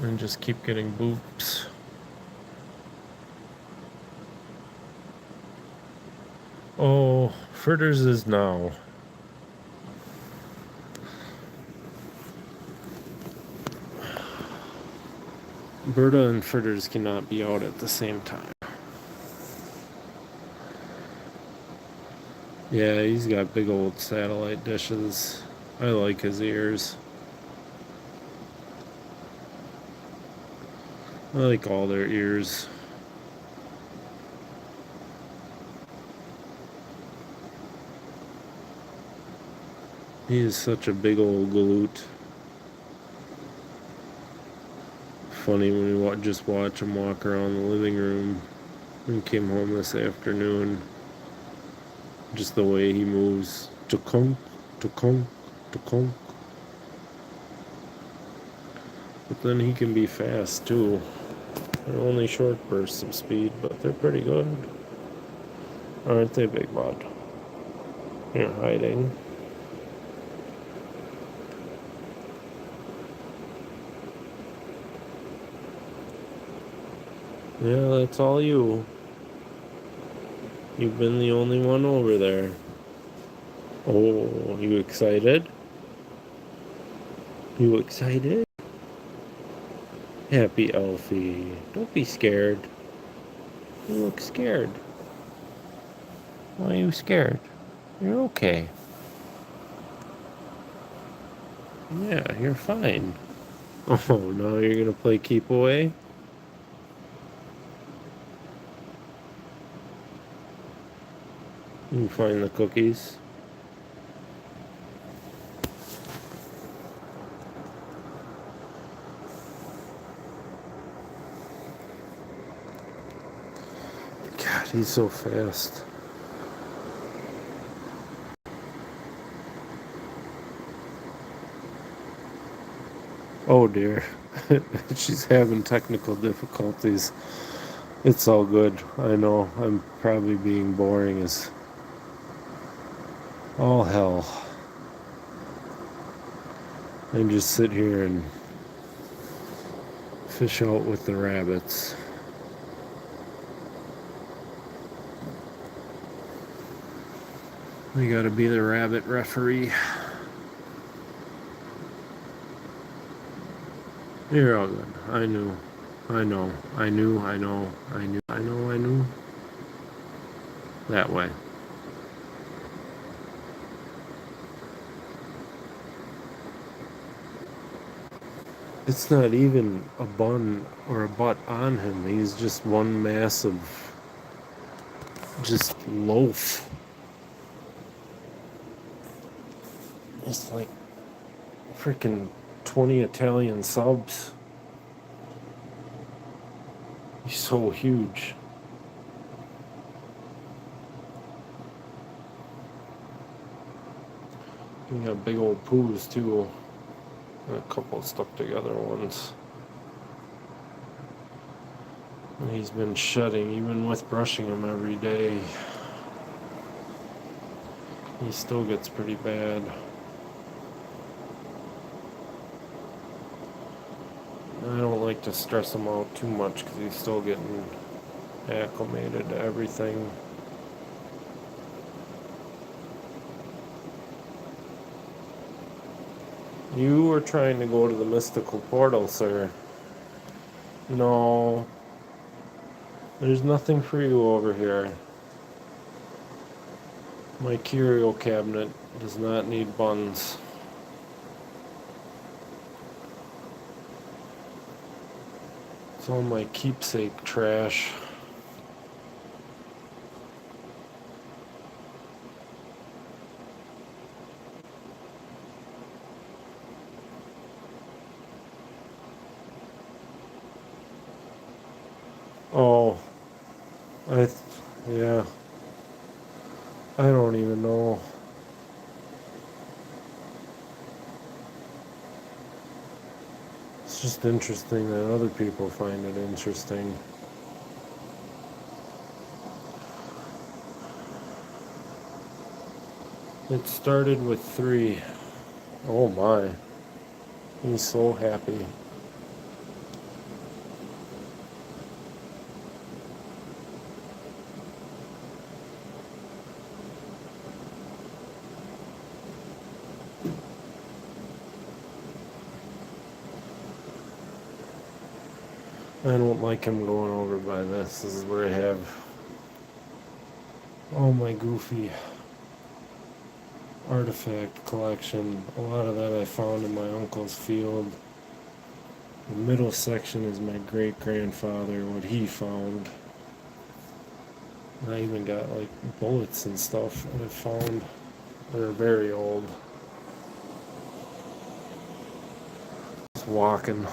And just keep getting boops. Oh, Fritters is now. Berta and Fritters cannot be out at the same time. Yeah, he's got big old satellite dishes. I like his ears. I like all their ears. He is such a big old galoot. Funny when we just watch him walk around the living room. We came home this afternoon. Just the way he moves. To-conk, to-conk, to-conk. But then he can be fast too. They're only short bursts of speed, but they're pretty good. Aren't they, Big Bud? You're hiding. Yeah, that's all you. You've been the only one over there. Oh, you excited? You excited? Happy Alfie. Don't be scared. You look scared. Why are you scared? You're okay. Yeah, you're fine. Oh, now you're gonna play keep away? You find the cookies. God, he's so fast. Oh dear. She's having technical difficulties. It's all good. I know. I'm probably being boring as all hell. And just sit here and fish out with the rabbits. We gotta be the rabbit referee. You're all good. I knew. I know. I knew. I know. I knew. I know. I knew. That way. It's not even a bun or a butt on him. He's just one massive, just loaf. It's like freaking 20 Italian subs. He's so huge. You got big old poos too. A couple stuck together ones. And he's been shedding, even with brushing him every day. He still gets pretty bad. I don't like to stress him out too much because he's still getting acclimated to everything. You were trying to go to the mystical portal, sir. No, there's nothing for you over here. My curio cabinet does not need buns. It's all my keepsake trash. Oh, I, yeah, I don't even know. It's just interesting that other people find it interesting. It started with 3. Oh my, he's so happy. I don't like him going over by this. This is where I have all my goofy artifact collection. A lot of that I found in my uncle's field. The middle section is my great-grandfather, what he found. And I even got like bullets and stuff that I found. They're very old. Just walking.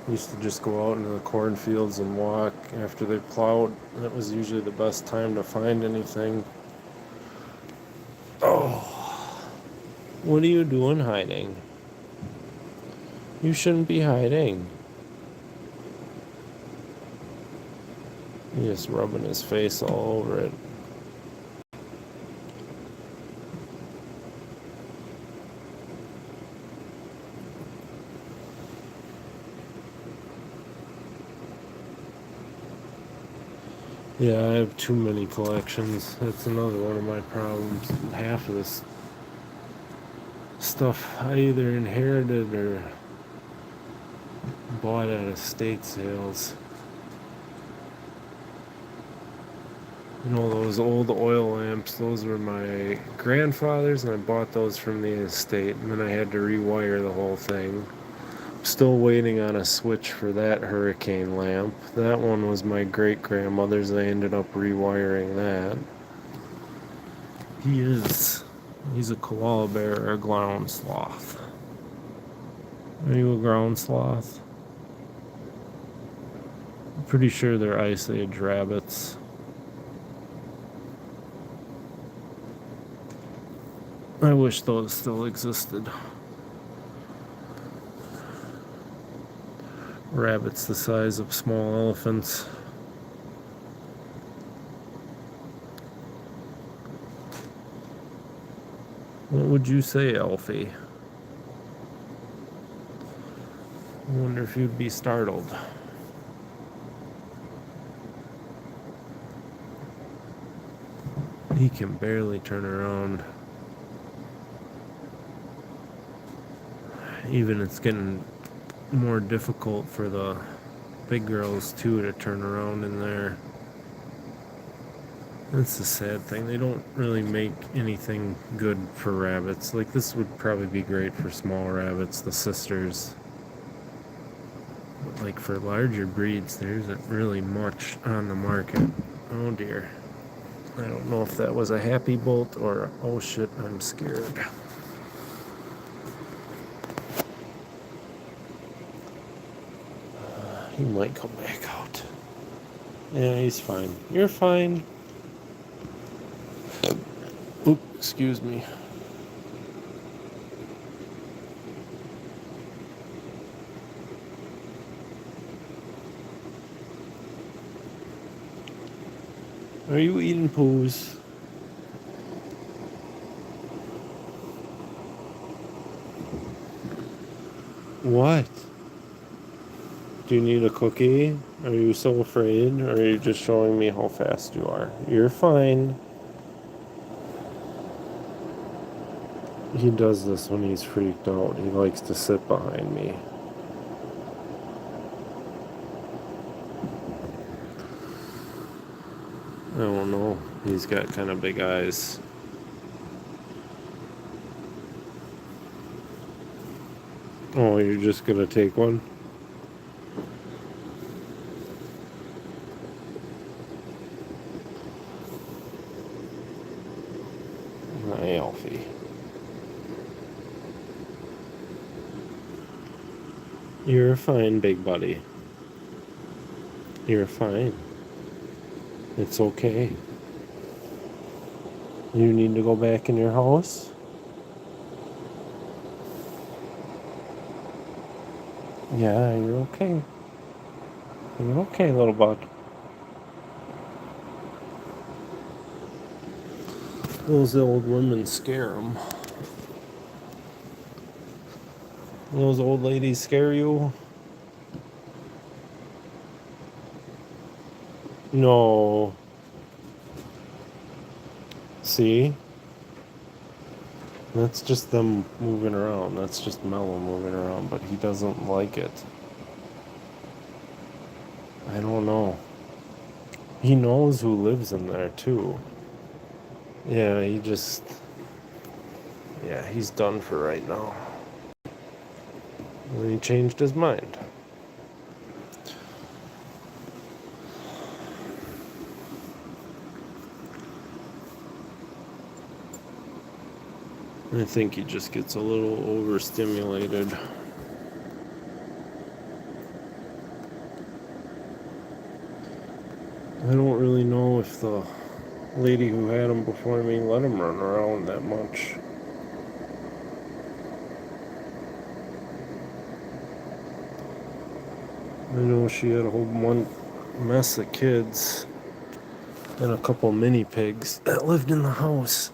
Used to just go out into the cornfields and walk after they plowed. That was usually the best time to find anything. Oh, what are you doing hiding? You shouldn't be hiding. He's just rubbing his face all over it. Yeah, I have too many collections. That's another one of my problems. Half of this stuff I either inherited or bought at estate sales. You know, those old oil lamps, those were my grandfather's, and I bought those from the estate, and then I had to rewire the whole thing. Still waiting on a switch for that hurricane lamp. That one was my great-grandmother's. I ended up rewiring that. He's a koala bear or a ground sloth. Are you a ground sloth? I'm pretty sure they're ice age rabbits. I wish those still existed. Rabbits the size of small elephants. What would you say, Alfie? I wonder if you'd be startled. He can barely turn around. Even it's getting more difficult for the big girls too to turn around in there. That's the sad thing. They don't really make anything good for rabbits. Like, this would probably be great for small rabbits, the sisters. But like for larger breeds, there isn't really much on the market. Oh dear. I don't know if that was a happy bolt or oh shit, I'm scared. He might come back out. Yeah, he's fine. You're fine. Oop, excuse me. Are you eating poos? What? Do you need a cookie? Are you so afraid? Or are you just showing me how fast you are? You're fine. He does this when he's freaked out. He likes to sit behind me. I don't know. He's got kind of big eyes. Oh, you're just gonna take one? Hi, Alfie. You're fine, big buddy. You're fine. It's okay. You need to go back in your house? Yeah, you're okay. You're okay, little bud. Those old women scare him. Those old ladies scare you? No. See? That's just them moving around. That's just Mello moving around, but he doesn't like it. I don't know. He knows who lives in there, too. Yeah, he's done for right now. And then he changed his mind. I think he just gets a little overstimulated. I don't really know if the lady who had him before me let him run around that much. I know she had a whole mess of kids and a couple mini pigs that lived in the house.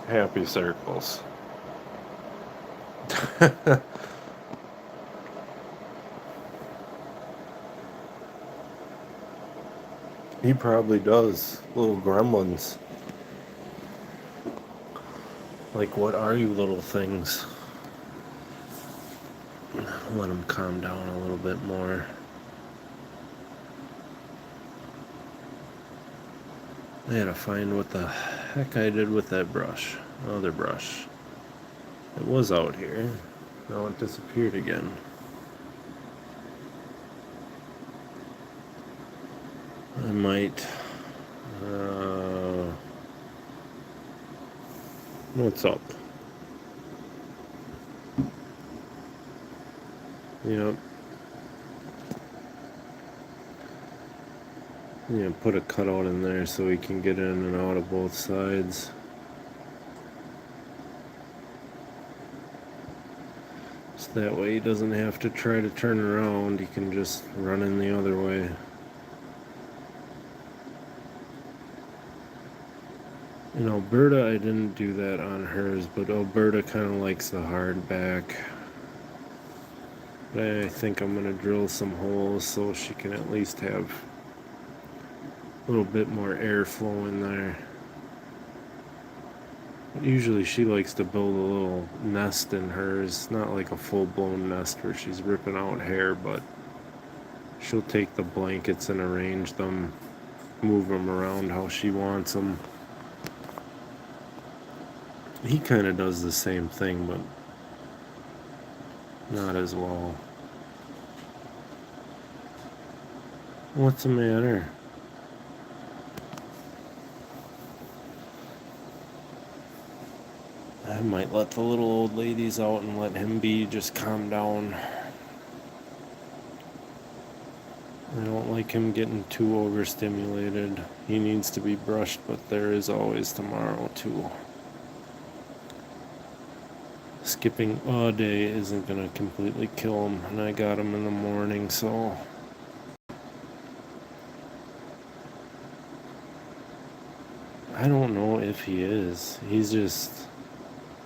Happy circles. He probably does. Little gremlins. Like, what are you, little things? Let him calm down a little bit more. I had to find what the heck I did with that brush. Other brush. It was out here. Now it disappeared again. I might... what's up? Yep. Yeah, put a cutout in there so he can get in and out of both sides. So that way he doesn't have to try to turn around, he can just run in the other way. In Alberta, I didn't do that on hers, but Alberta kind of likes the hard back. I think I'm going to drill some holes so she can at least have a little bit more airflow in there. Usually she likes to build a little nest in hers, not like a full-blown nest where she's ripping out hair, but she'll take the blankets and arrange them, move them around how she wants them. He kind of does the same thing, but not as well. What's the matter? I might let the little old ladies out and let him be, just calm down. I don't like him getting too overstimulated. He needs to be brushed, but there is always tomorrow too. Skipping a day isn't gonna completely kill him, and I got him in the morning, so I don't know if he is. He's just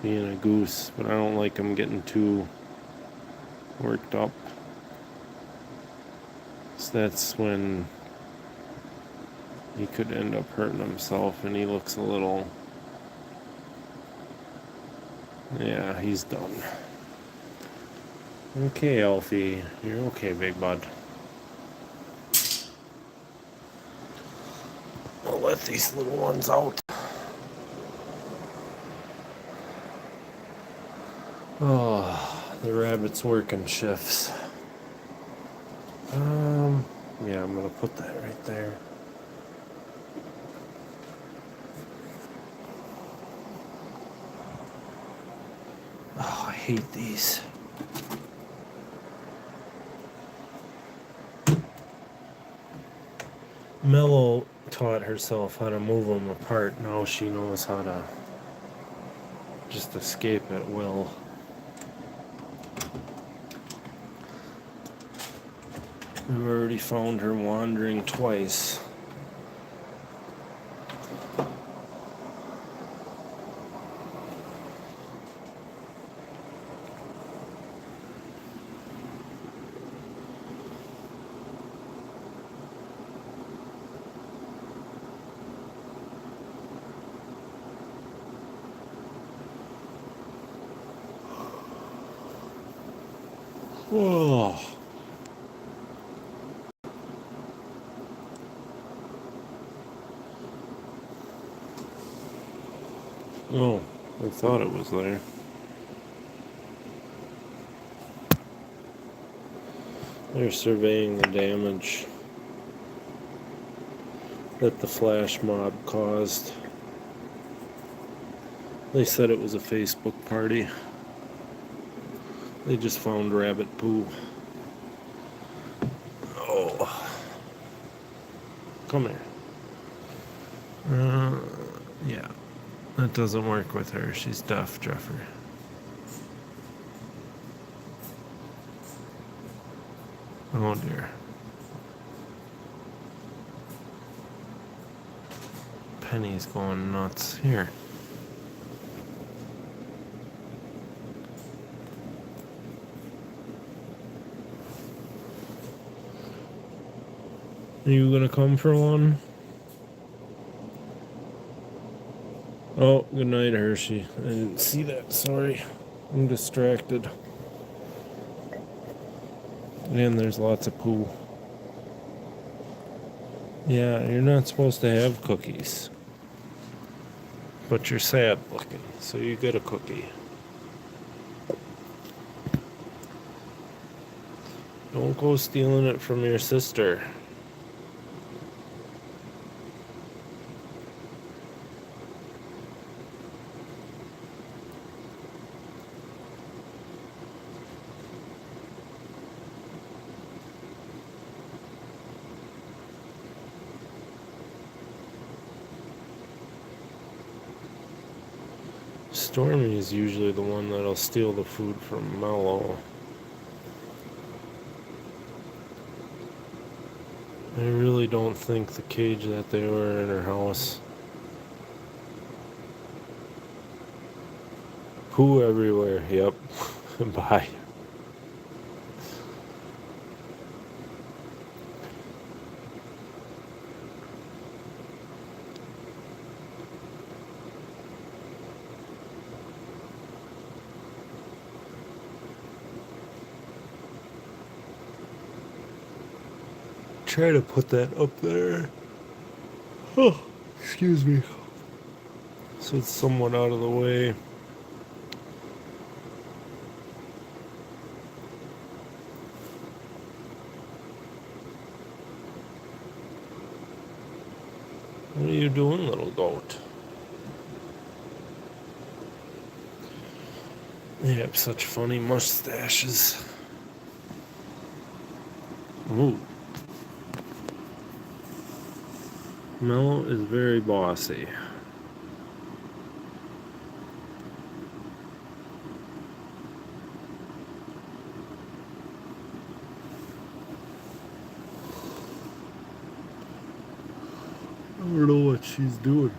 being a goose, but I don't like him getting too worked up. So that's when he could end up hurting himself, and he looks a little... Yeah, he's done. Okay, Alfie. You're okay, big bud. I'll let these little ones out. Oh, the rabbit's working shifts. Yeah, I'm gonna put that right there. Oh, I hate these. Mello taught herself how to move them apart. Now she knows how to just escape at will. I've already found her wandering twice. Oh. Oh, I thought it was there. They're surveying the damage that the flash mob caused. They said it was a Facebook party. They just found rabbit poo. Oh. Come here. Yeah. That doesn't work with her. She's deaf, Jeffrey. Oh dear. Penny's going nuts. Here. Are you gonna come for one? Oh, good night, Hershey. I didn't see that. Sorry. I'm distracted. And there's lots of poo. Yeah, you're not supposed to have cookies. But you're sad looking, so you get a cookie. Don't go stealing it from your sister. Stormy is usually the one that'll steal the food from Mello. I really don't think the cage that they were in her house. Poo everywhere, yep. Bye. Try to put that up there. Oh, excuse me. So it's somewhat out of the way. What are you doing, little goat? They have such funny mustaches. Ooh. Mello is very bossy. I don't know what she's doing.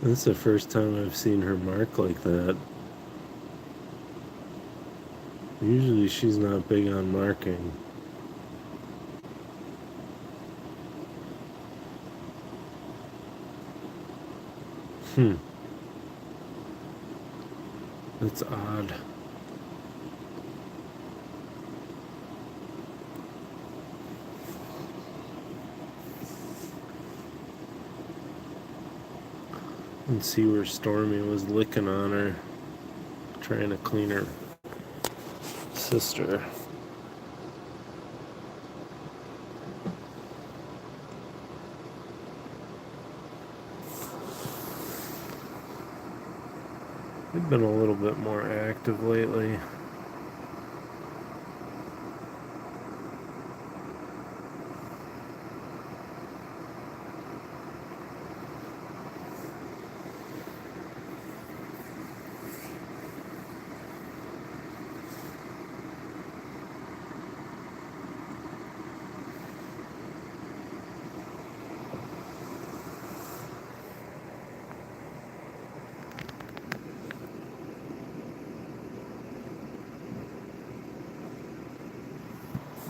This is the first time I've seen her mark like that. Usually she's not big on marking. That's odd. And see where Stormy was licking on her, trying to clean her sister. They've been a little bit more active lately.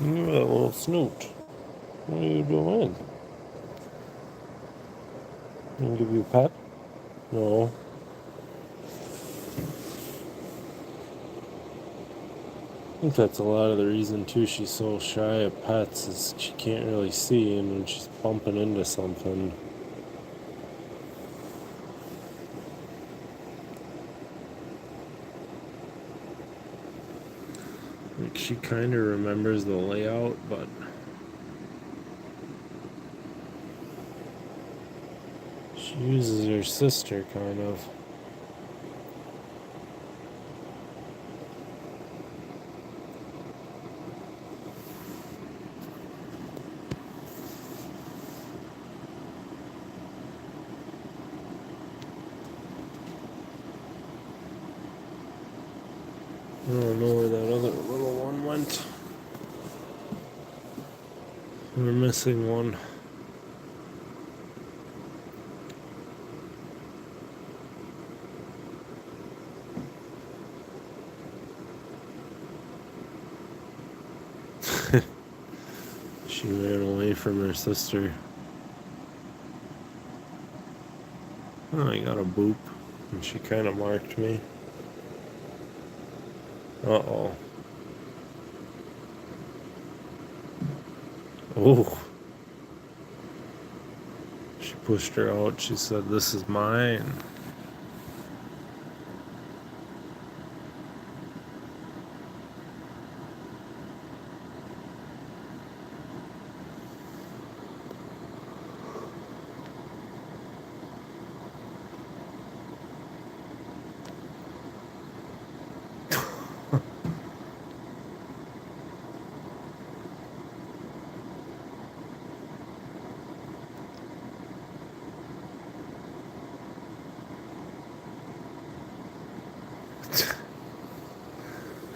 Look at that little snoot. What are you doing? Can I give you a pet? No. I think that's a lot of the reason too she's so shy of pets is she can't really see, and when she's bumping into something. Like she kind of remembers the layout, but she uses her sister kind of. I don't know where that other little one went. We're missing one. She ran away from her sister. Oh, I got a boop, and she kind of marked me. Uh-oh. Oh. She pushed her out. She said, "This is mine."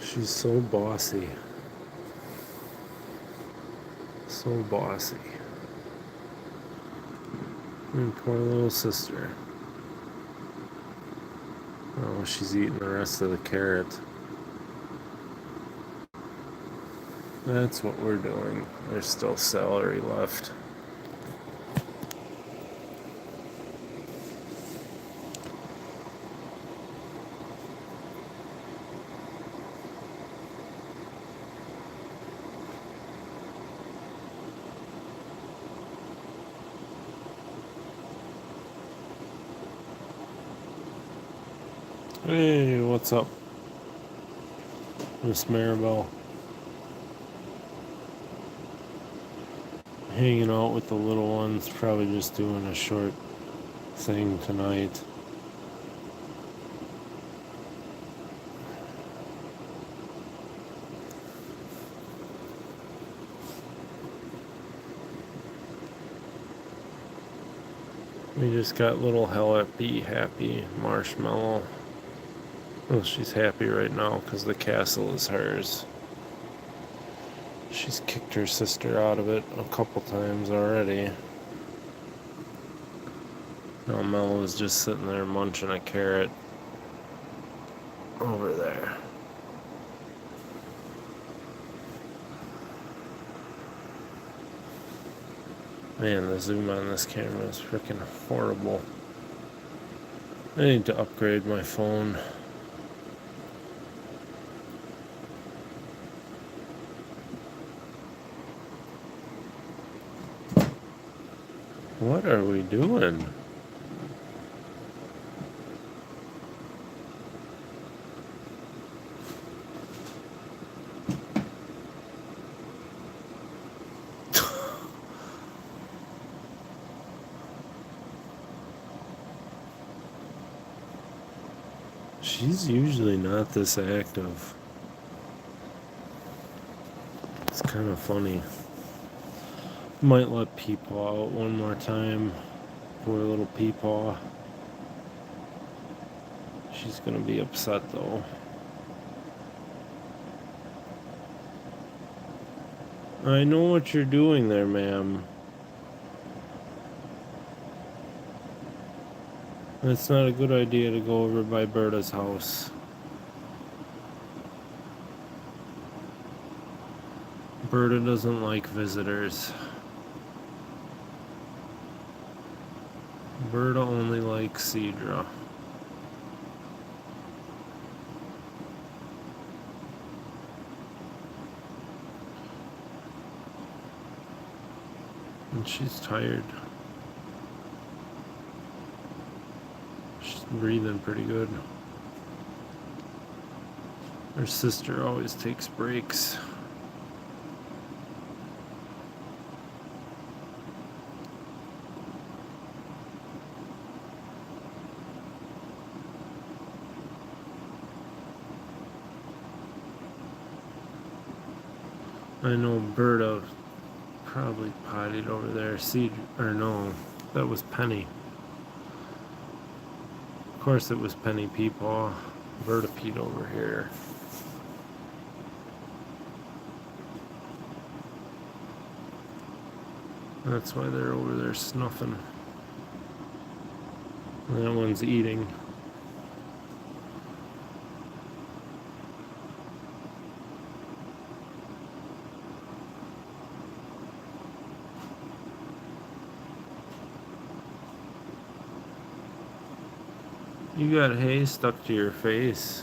She's so bossy. So bossy. And poor little sister. Oh, she's eating the rest of the carrot. That's what we're doing. There's still celery left. Hey, what's up, Miss Maribel? Hanging out with the little ones, probably just doing a short thing tonight. We just got little happy marshmello. Well, she's happy right now because the castle is hers. She's kicked her sister out of it a couple times already. Now Mello is just sitting there munching a carrot over there. Man, the zoom on this camera is freaking horrible. I need to upgrade my phone. What are we doing? She's usually not this active. It's kind of funny. Might let Peepaw out one more time. Poor little Peepaw. She's gonna be upset though. I know what you're doing there, ma'am. It's not a good idea to go over by Berta's house. Berta doesn't like visitors. Berta only likes Cedra. And she's tired. She's breathing pretty good. Her sister always takes breaks. I know Berta probably pottied over there. Or no, that was Penny. Of course it was Penny Peepaw. Berta peed over here. That's why they're over there snuffing. And that one's eating. You got hay stuck to your face.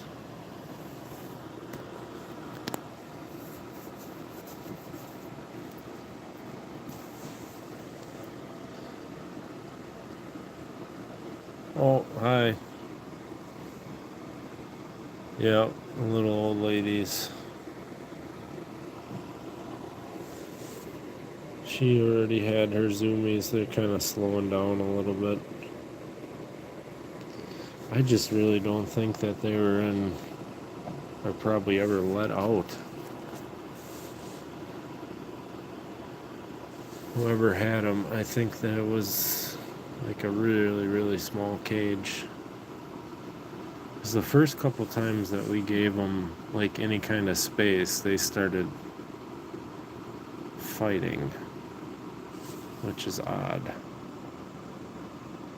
Oh, hi. Yep, little old ladies. She already had her zoomies. They're kind of slowing down a little bit. I just really don't think that they were in, or probably ever let out. Whoever had them, I think that it was like a really, really small cage. Because the first couple times that we gave them like any kind of space, they started fighting, which is odd.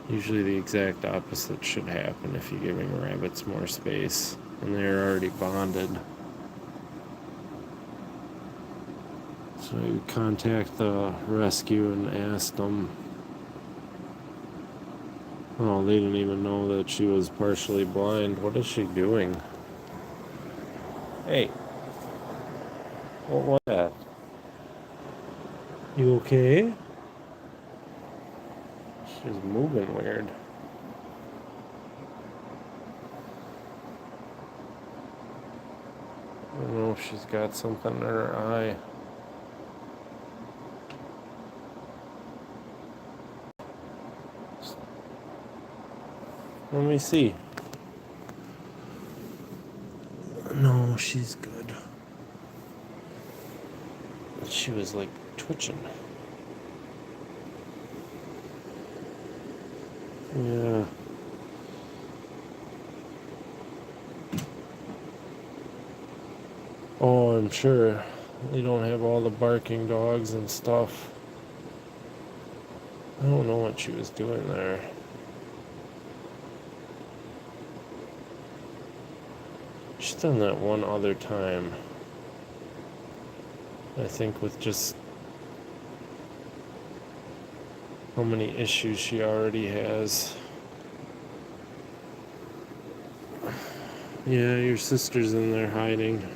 Usually the exact opposite should happen if you're giving rabbits more space, and they're already bonded. So you contact the rescue and ask them. Oh, they didn't even know that she was partially blind. What is she doing? Hey. What was that? You okay? She's moving weird. I don't know if she's got something in her eye. Let me see. No, she's good. She was like twitching. Yeah. Oh, I'm sure they don't have all the barking dogs and stuff. I don't know what she was doing there. She's done that one other time. I think with just how many issues she already has. Yeah, your sister's in there hiding.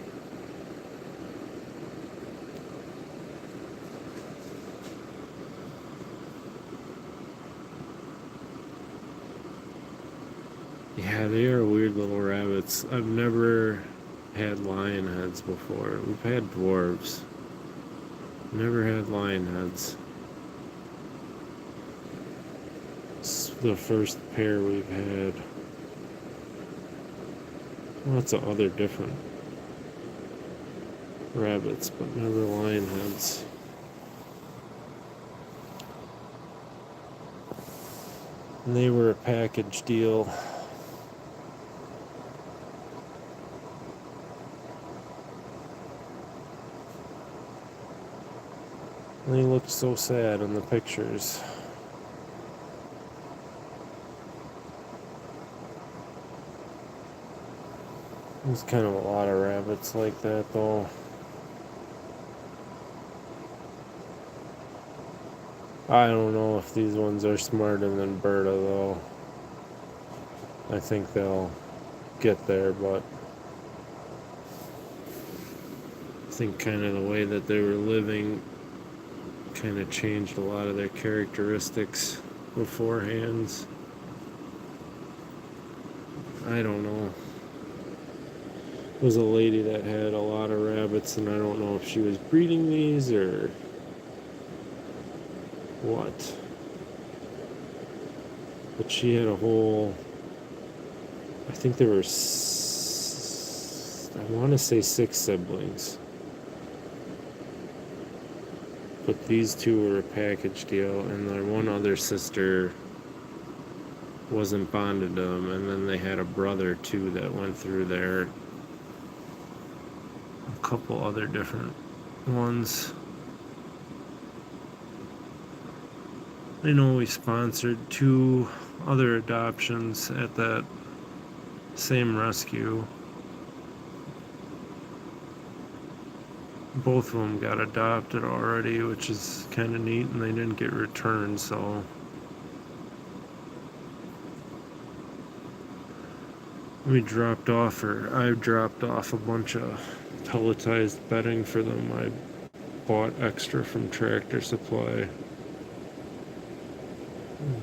Yeah, they are weird little rabbits. I've never had lion heads before. We've had dwarves. Never had lion heads. It's the first pair we've had. Lots of other different rabbits, but never lion heads. And they were a package deal. And they looked so sad in the pictures. There's kind of a lot of rabbits like that, though. I don't know if these ones are smarter than Alberta, though. I think they'll get there, but I think kind of the way that they were living kind of changed a lot of their characteristics beforehand. I don't know. There was a lady that had a lot of rabbits, and I don't know if she was breeding these or what. But she had a whole, I think there were, I want to say 6 siblings. But these two were a package deal, and their one other sister wasn't bonded to them, and then they had a brother too that went through there. A couple other different ones. I know we sponsored 2 other adoptions at that same rescue. Both of them got adopted already, which is kind of neat, and they didn't get returned, so I dropped off a bunch of pelletized bedding for them. I bought extra from Tractor Supply.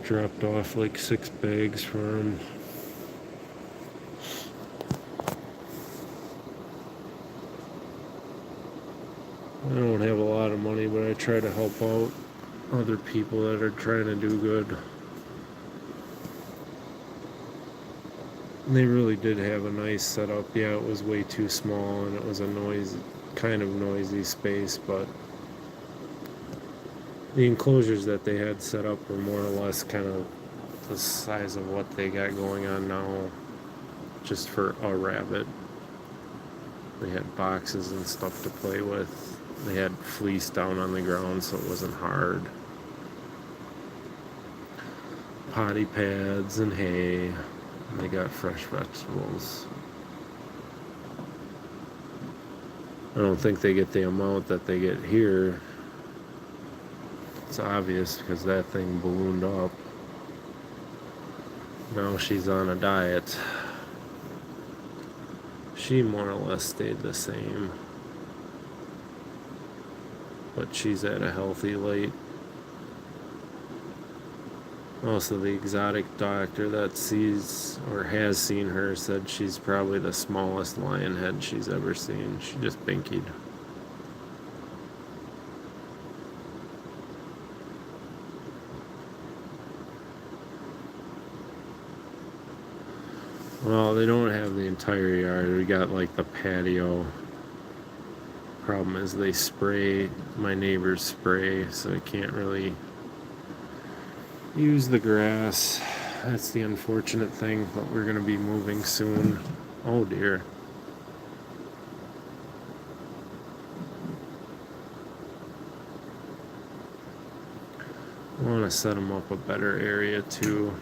Dropped off like 6 bags for them. I don't have a lot of money, but I try to help out other people that are trying to do good. And they really did have a nice setup. Yeah, it was way too small, and it was a kind of noisy space, but the enclosures that they had set up were more or less kind of the size of what they got going on now, just for a rabbit. They had boxes and stuff to play with. They had fleece down on the ground, so it wasn't hard. Potty pads and hay. And they got fresh vegetables. I don't think they get the amount that they get here. It's obvious because that thing ballooned up. Now she's on a diet. She more or less stayed the same. But she's at a healthy weight. Also, the exotic doctor that sees or has seen her said she's probably the smallest lion head she's ever seen. She just binkied. Well, they don't have the entire yard. We got like the patio. Problem is they spray, my neighbors spray, so I can't really use the grass. That's the unfortunate thing, but we're going to be moving soon. Oh dear. I want to set them up a better area too.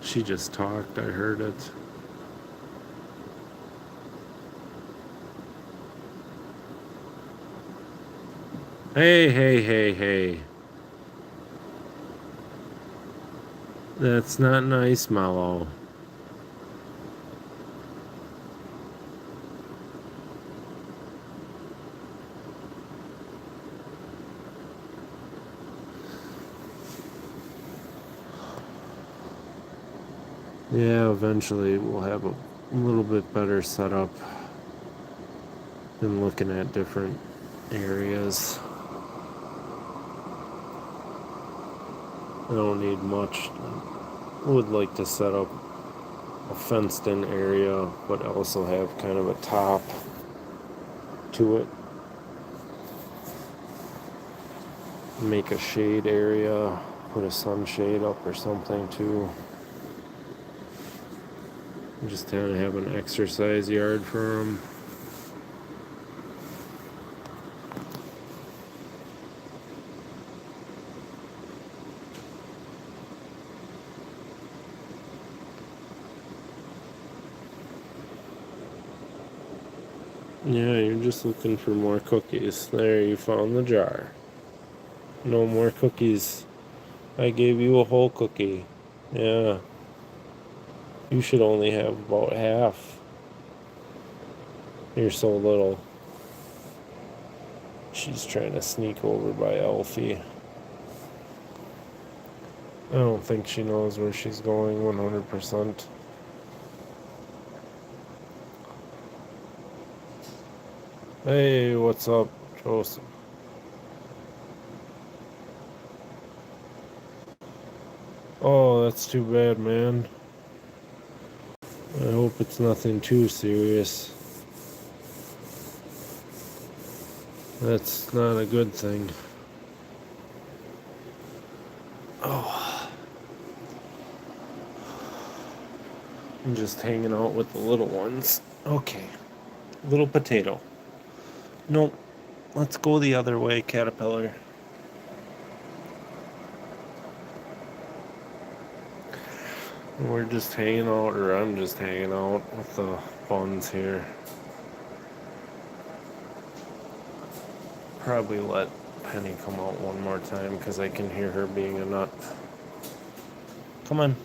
She just talked, I heard it. Hey, hey, hey, hey. That's not nice, Mallow. Yeah, eventually we'll have a little bit better setup than looking at different areas. I don't need much. I would like to set up a fenced-in area, but also have kind of a top to it. Make a shade area, put a sunshade up or something too. Just kind of have an exercise yard for them. Yeah, you're just looking for more cookies. There, you found the jar. No more cookies. I gave you a whole cookie. Yeah. You should only have about half. You're so little. She's trying to sneak over by Alfie. I don't think she knows where she's going 100%. Hey, what's up, Joseph? Oh, that's too bad, man. I hope it's nothing too serious. That's not a good thing. Oh. I'm just hanging out with the little ones. Okay. Little potato. Nope. Let's go the other way, caterpillar. We're just hanging out, or I'm just hanging out with the buns here. Probably let Penny come out one more time because I can hear her being a nut. Come on.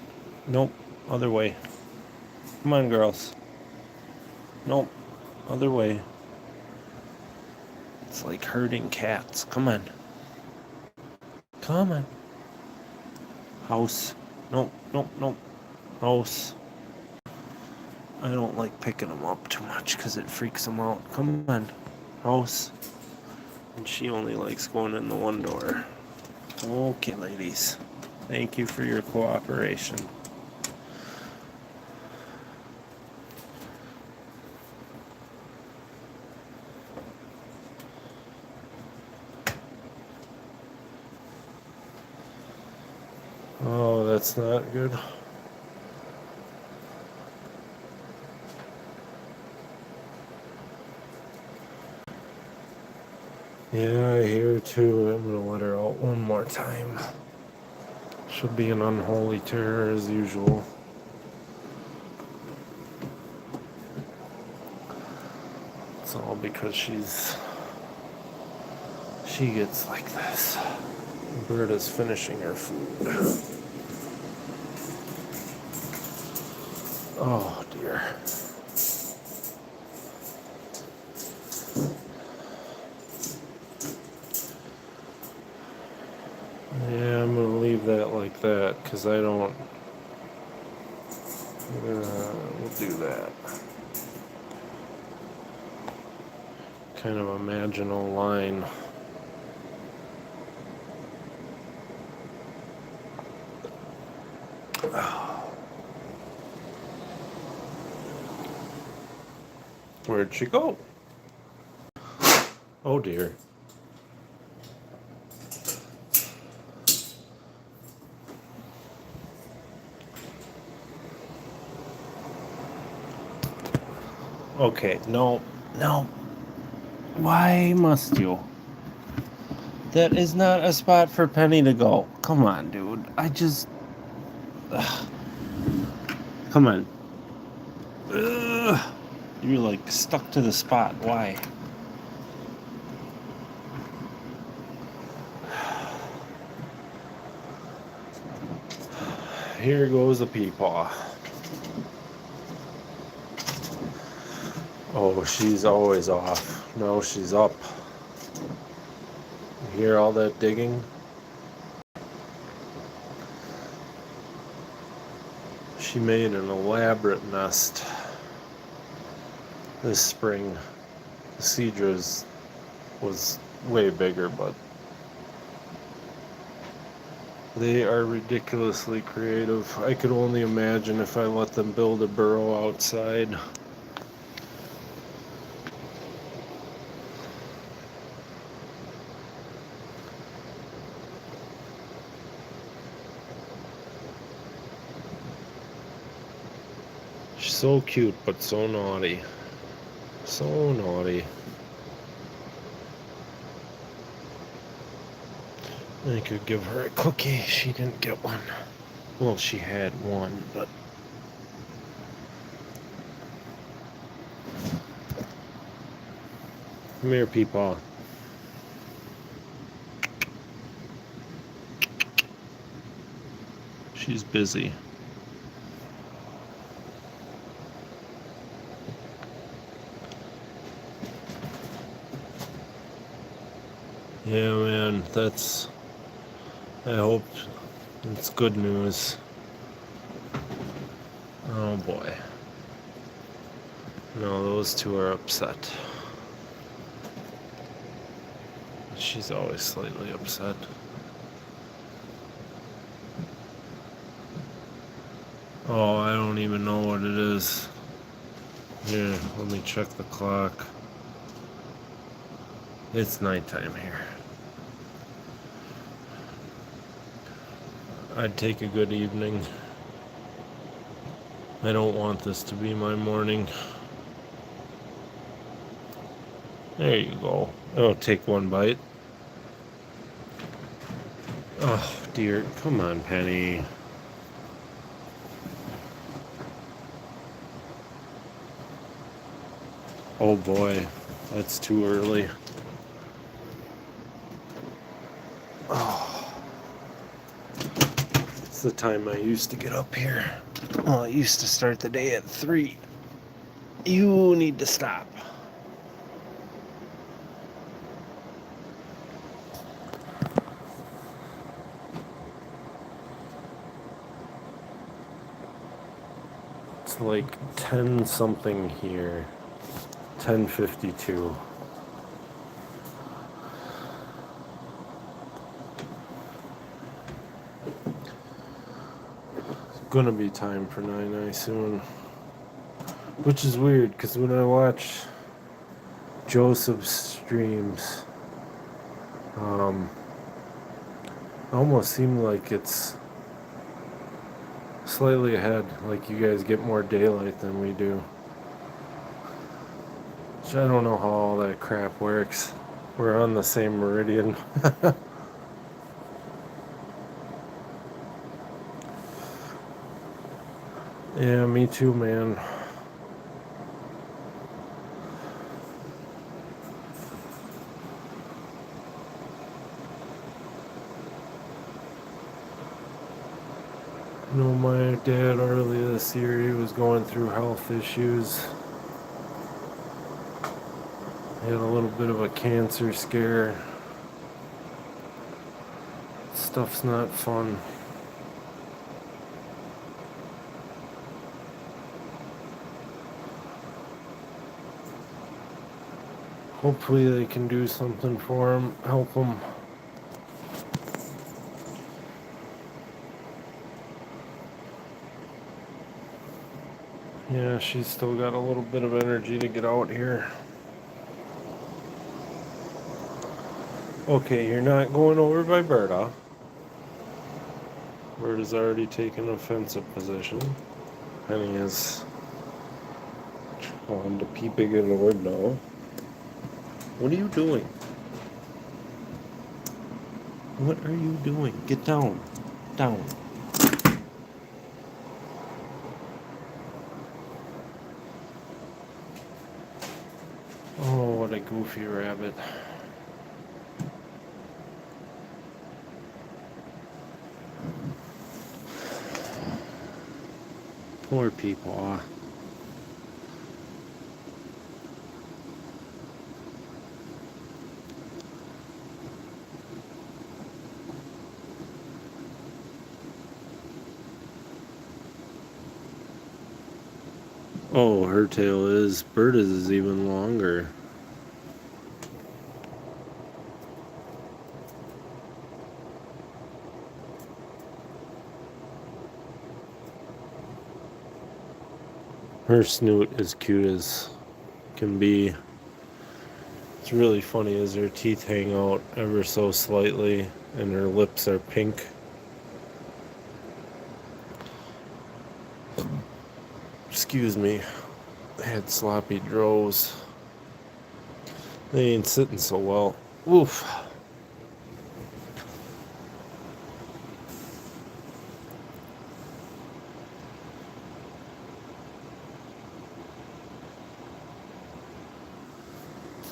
Nope. Other way. Come on, girls. Nope. Other way. It's like herding cats. Come on. Come on. House. Nope. Nope. Nope. House. I don't like picking them up too much because it freaks them out. Come on. House. And she only likes going in the one door. Okay, ladies. Thank you for your cooperation. Oh, that's not good. Yeah, I hear too. I'm gonna let her out one more time. She'll be an unholy terror as usual. It's all because she gets like this. Alberta's finishing her food. Oh dear. Yeah, I'm gonna leave that like that because I don't. We'll do that. Kind of imagine a line. Where'd she go? Oh dear. Okay, no. Why must you? That is not a spot for Penny to go. Come on, dude. Come on. Ugh. You're like stuck to the spot. Why? Here goes a peepaw. Oh, she's always off. No, she's up. You hear all that digging? She made an elaborate nest this spring. The Cedra's was way bigger, but They are ridiculously creative. I could only imagine if I let them build a burrow outside. She's so cute, but so naughty. So naughty. I could give her a cookie. She didn't get one. Well, she had one, but... Come here, Peepaw. She's busy. Yeah, man, that's... I hope it's good news. Oh, boy. No, those two are upset. She's always slightly upset. Oh, I don't even know what it is. Here, let me check the clock. It's nighttime here. I'd take a good evening. I don't want this to be my morning. There you go. Oh, take one bite. Oh, dear. Come on, Penny. Oh, boy. That's too early. Oh. It's the time I used to get up here. Well, I used to start the day at 3. You need to stop. It's like 10 something here. 10:52. It's gonna be time for 9 soon. Which is weird, because when I watch Joseph's streams, almost seems like it's slightly ahead, like you guys get more daylight than we do. Which I don't know how all that crap works. We're on the same meridian. Yeah, me too, man. You know, my dad earlier this year, he was going through health issues. He had a little bit of a cancer scare. Stuff's not fun. Hopefully they can do something for him, help him. Yeah, she's still got a little bit of energy to get out here. Okay, you're not going over by Berta. Berta's already taken an offensive position. Penny is trying to peep ignored now. What are you doing? What are you doing? Get down. Down. Oh, what a goofy rabbit. Poor people. Oh, her tail is. Berta's is even longer. Her snoot is cute as can be. It's really funny as her teeth hang out ever so slightly and her lips are pink. Excuse me. I had sloppy drows. They ain't sitting so well. Oof.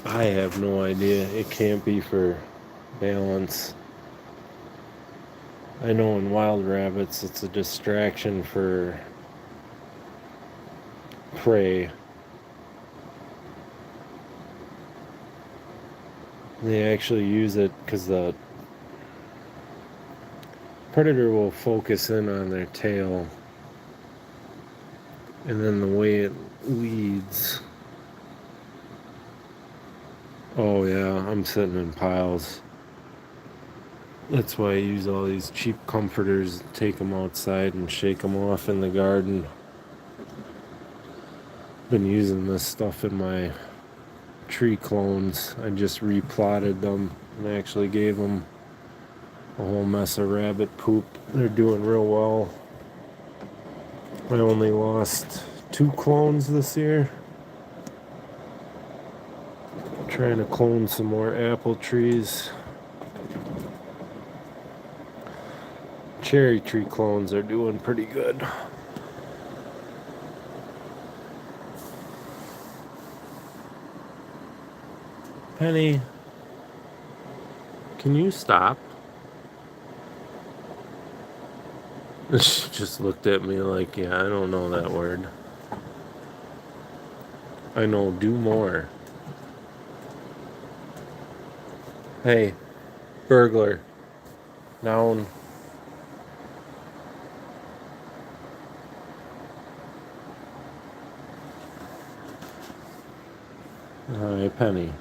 I have no idea. It can't be for balance. I know in wild rabbits it's a distraction for prey. They actually use it because the predator will focus in on their tail, and then the way it leads. Oh yeah, I'm sitting in piles. That's why I use all these cheap comforters, take them outside and shake them off in the garden. Been using this stuff in my tree clones. I just replotted them and actually gave them a whole mess of rabbit poop. They're doing real well. I only lost 2 clones this year. Trying to clone some more apple trees. Cherry tree clones are doing pretty good. Penny, can you stop? She just looked at me like, yeah, I don't know that word. I know do more. Hey, burglar. Noun. Hi, Penny.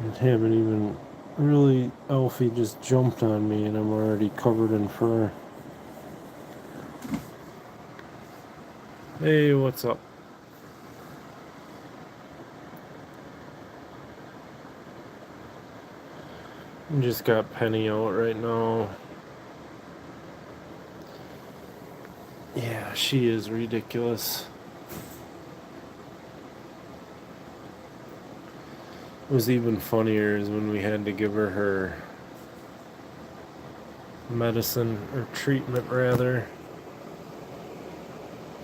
I haven't even really. Alfie just jumped on me and I'm already covered in fur. Hey, what's up? I just got Penny out right now. Yeah, she is ridiculous. What was even funnier is when we had to give her medicine, or treatment rather.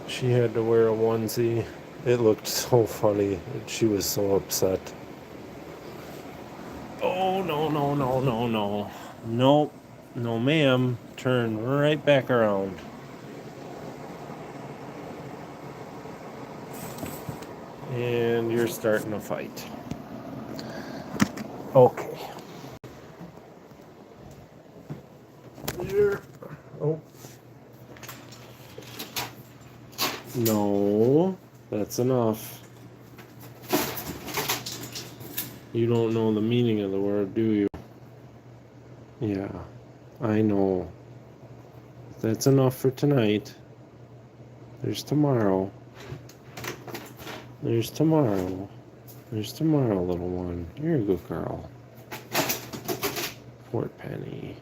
She had to wear a onesie. It looked so funny. She was so upset. Oh, no, no, no, no, no. Nope. No, ma'am. Turn right back around. And you're starting a fight. Okay. Here. Oh. No. That's enough. You don't know the meaning of the word, do you? Yeah. I know. That's enough for tonight. There's tomorrow. There's tomorrow. There's tomorrow, little one. You're a good girl. Poor Penny.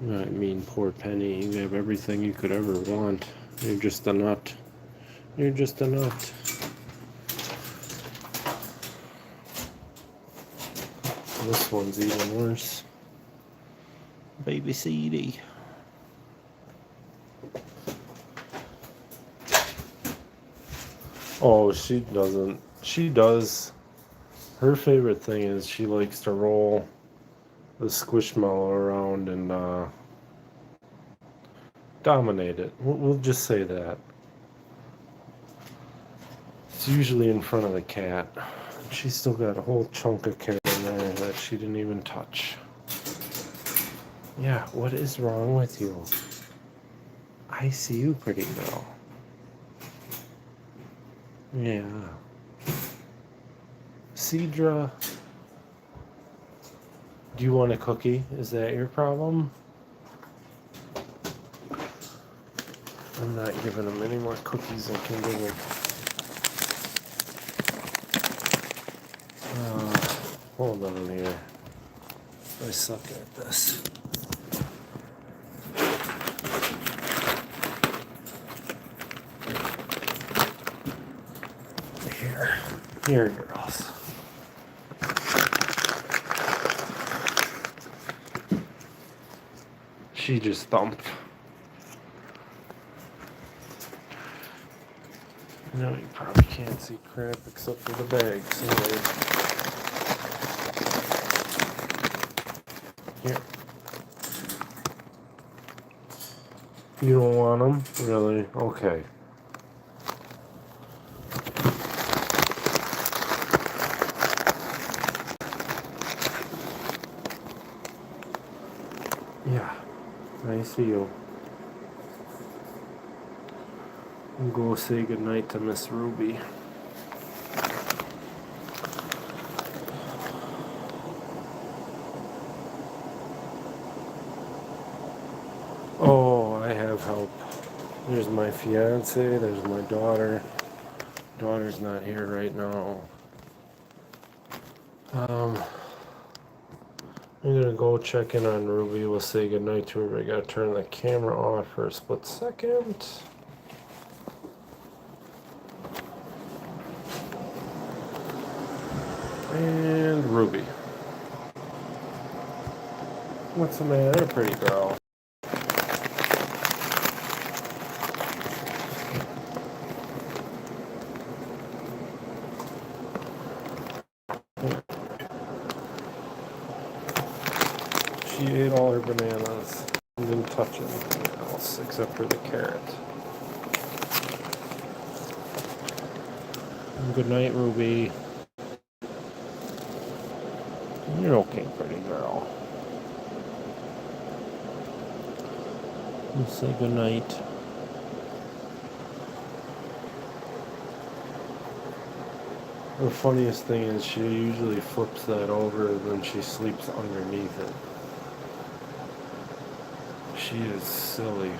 I mean, poor Penny. You have everything you could ever want. You're just a nut. You're just a nut. This one's even worse. Baby CD. Oh, she doesn't. She does. Her favorite thing is she likes to roll the squishmallow around and dominate it. We'll just say that. It's usually in front of the cat. She's still got a whole chunk of carrot in there that she didn't even touch. Yeah, what is wrong with you? I see you, pretty girl. Yeah. Cedra, do you want a cookie? Is that your problem? I'm not giving them any more cookies I can give them. Hold on here. I suck at this. Here, girls. She just thumped. No, you probably can't see crap except for the bags. Here. You don't want them? Really? Okay. Yeah, I see you. Go say goodnight to Miss Ruby. Oh, I have help. There's my fiance, there's my daughter. Daughter's not here right now. I'm gonna go check in on Ruby. We'll say goodnight to her. I gotta turn the camera off for a split second. And Ruby. What's the matter, pretty girl? She ate all her bananas and didn't touch anything else except for the carrot. Good night, Ruby. You're okay, pretty girl. We'll say good night. The funniest thing is she usually flips that over and then she sleeps underneath it. She is silly.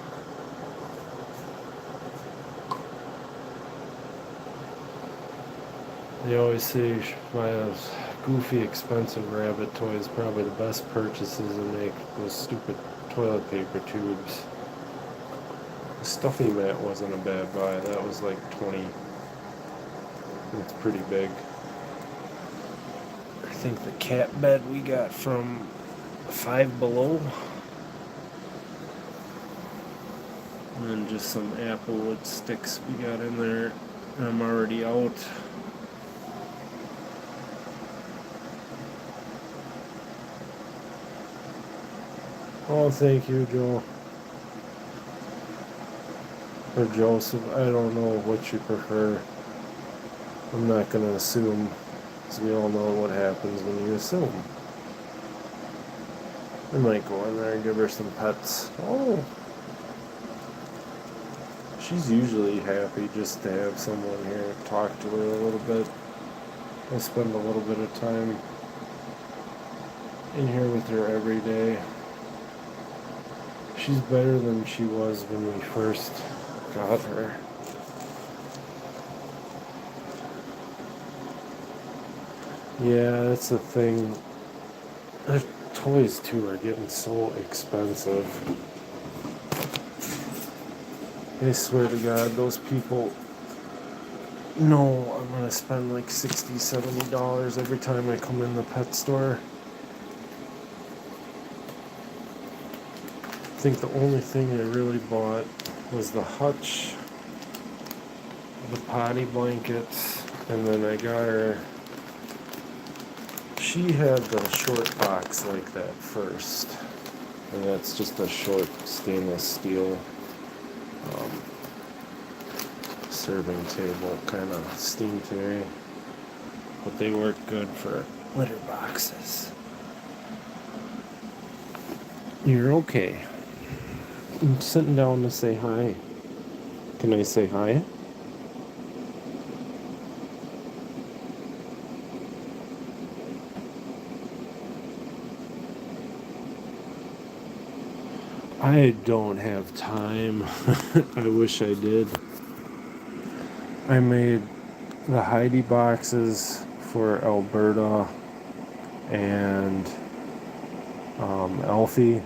They always say you should buy those goofy, expensive rabbit toys. Probably the best purchases and make those stupid toilet paper tubes. The stuffy mat wasn't a bad buy. That was like 20. It's pretty big. I think the cat bed we got from Five Below. And then just some apple wood sticks we got in there. I'm already out. Oh, thank you, Joe. Or Joseph. I don't know what you prefer. I'm not going to assume, because we all know what happens when you assume. I might go in there and give her some pets. Oh. She's usually happy just to have someone here talk to her a little bit. I spend a little bit of time in here with her every day. She's better than she was when we first got her. Yeah, that's the thing. Their toys too are getting so expensive. I swear to God, those people know I'm gonna spend like $60, $70 every time I come in the pet store. I think the only thing I really bought was the hutch, the potty blankets, and then I got her. She had the short box like that first, and that's just a short stainless steel serving table kind of steam tray, but they work good for litter boxes. You're okay. I'm sitting down to say hi. Can I say hi? I don't have time. I wish I did. I made the Heidi boxes for Alberta and Alfie.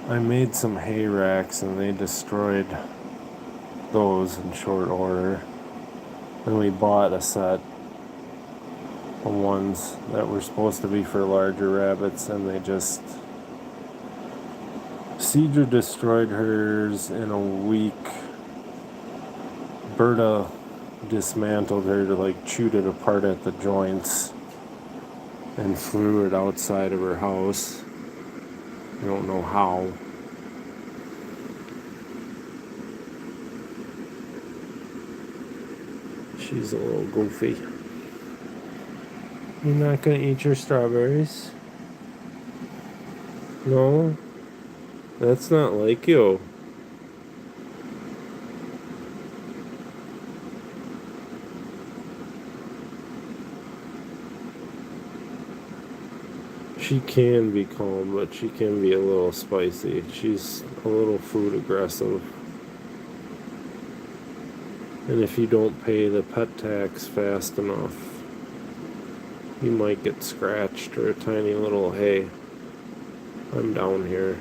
I made some hay racks and they destroyed those in short order. Then we bought a set of ones that were supposed to be for larger rabbits, and they just... Cedric destroyed hers in a week. Berta dismantled her, to like chewed it apart at the joints and flew it outside of her house. I don't know how. She's a little goofy. You're not gonna eat your strawberries? No? That's not like you. She can be calm, but she can be a little spicy. She's a little food aggressive. And if you don't pay the pet tax fast enough, you might get scratched or a tiny little, hey, I'm down here.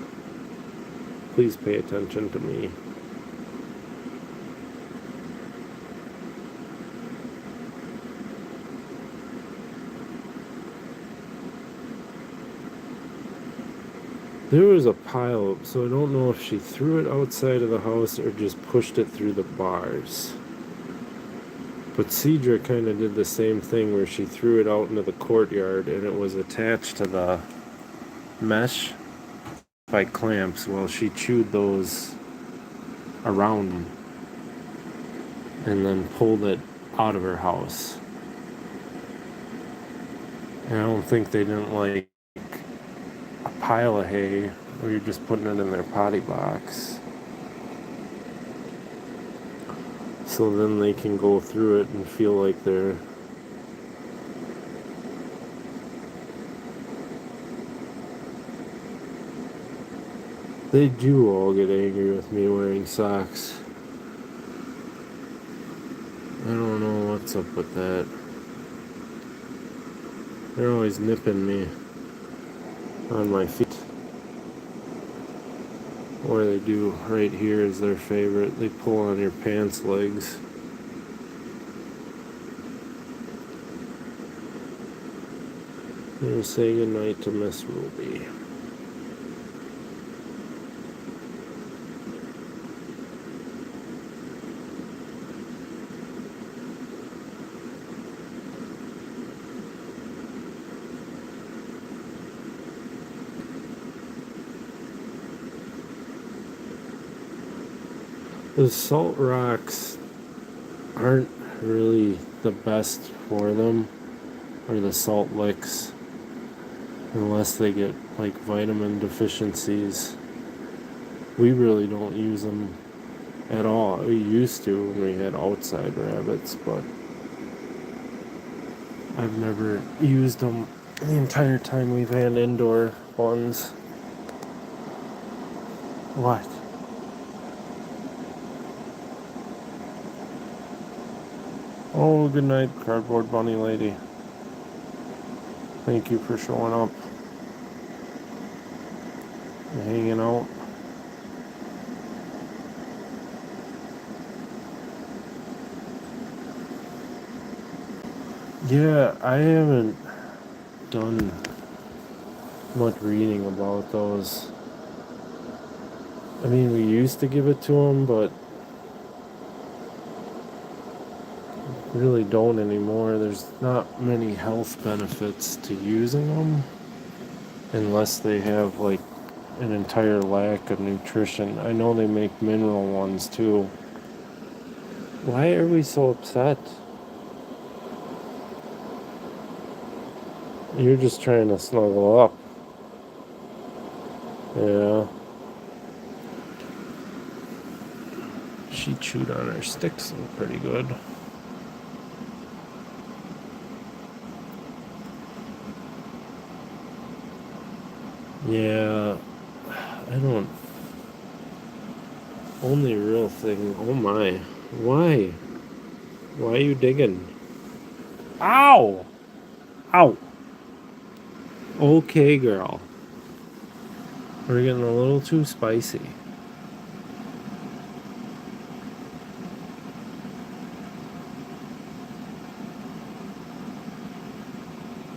Please pay attention to me. There was a pile, so I don't know if she threw it outside of the house or just pushed it through the bars. But Cedric kind of did the same thing where she threw it out into the courtyard and it was attached to the mesh by clamps. Well, she chewed those around and then pulled it out of her house. And I don't think they didn't like a pile of hay where you're just putting it in their potty box. So then they can go through it and feel like they're... They do all get angry with me wearing socks. I don't know what's up with that. They're always nipping me on my feet. Or they do right here is their favorite. They pull on your pants legs. And say goodnight to Miss Ruby. The salt rocks aren't really the best for them, or the salt licks, unless they get like vitamin deficiencies. We really don't use them at all. We used to when we had outside rabbits, but I've never used them the entire time we've had indoor ones. What? Oh, good night, cardboard bunny lady. Thank you for showing up and hanging out. Yeah, I haven't done much reading about those. I mean, we used to give it to them, but really don't anymore. There's not many health benefits to using them unless they have like an entire lack of nutrition. I know they make mineral ones too. Why are we so upset? You're just trying to snuggle up. Yeah. She chewed on her sticks pretty good. Yeah, I don't. Only real thing. Oh my. Why? Why are you digging? Ow! Ow! Okay, girl. We're getting a little too spicy.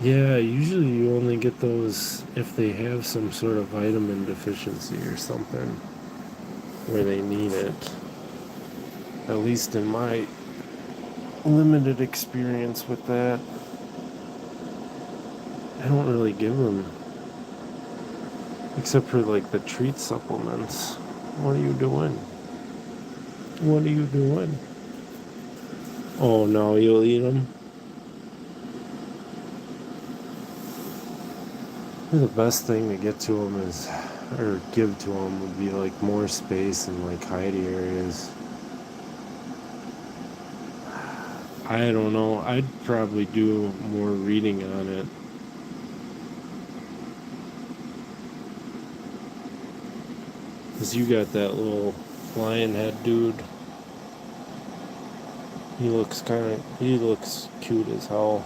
Yeah, usually you only get those if they have some sort of vitamin deficiency or something where they need it. At least in my limited experience with that, I don't really give them, except for like the treat supplements. What are you doing? What are you doing? Oh no, you'll eat them? The best thing to get to them is, or give to them, would be like more space in like hidey areas. I don't know. I'd probably do more reading on it. Because you got that little lion head dude. He looks cute as hell.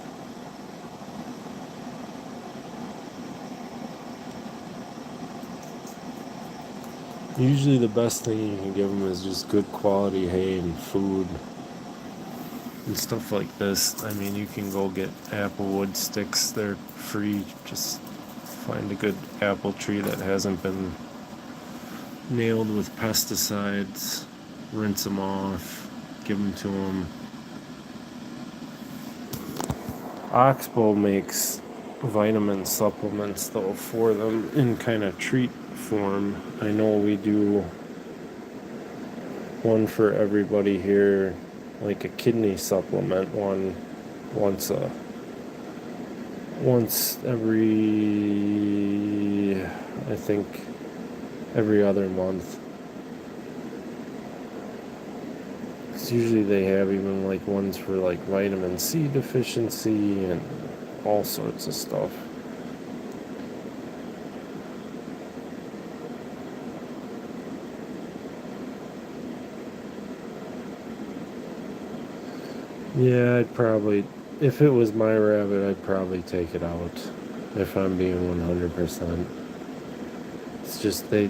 Usually the best thing you can give them is just good quality hay and food and stuff like this. I mean, you can go get apple wood sticks. They're free. Just find a good apple tree that hasn't been nailed with pesticides. Rinse them off. Give them to them. Oxbow makes vitamin supplements though for them in kind of treat form. I know we do one for everybody here, like a kidney supplement one once every, I think every other month. Because usually they have even like ones for like vitamin C deficiency and all sorts of stuff. Yeah, if it was my rabbit, I'd probably take it out, if I'm being 100%. It's just they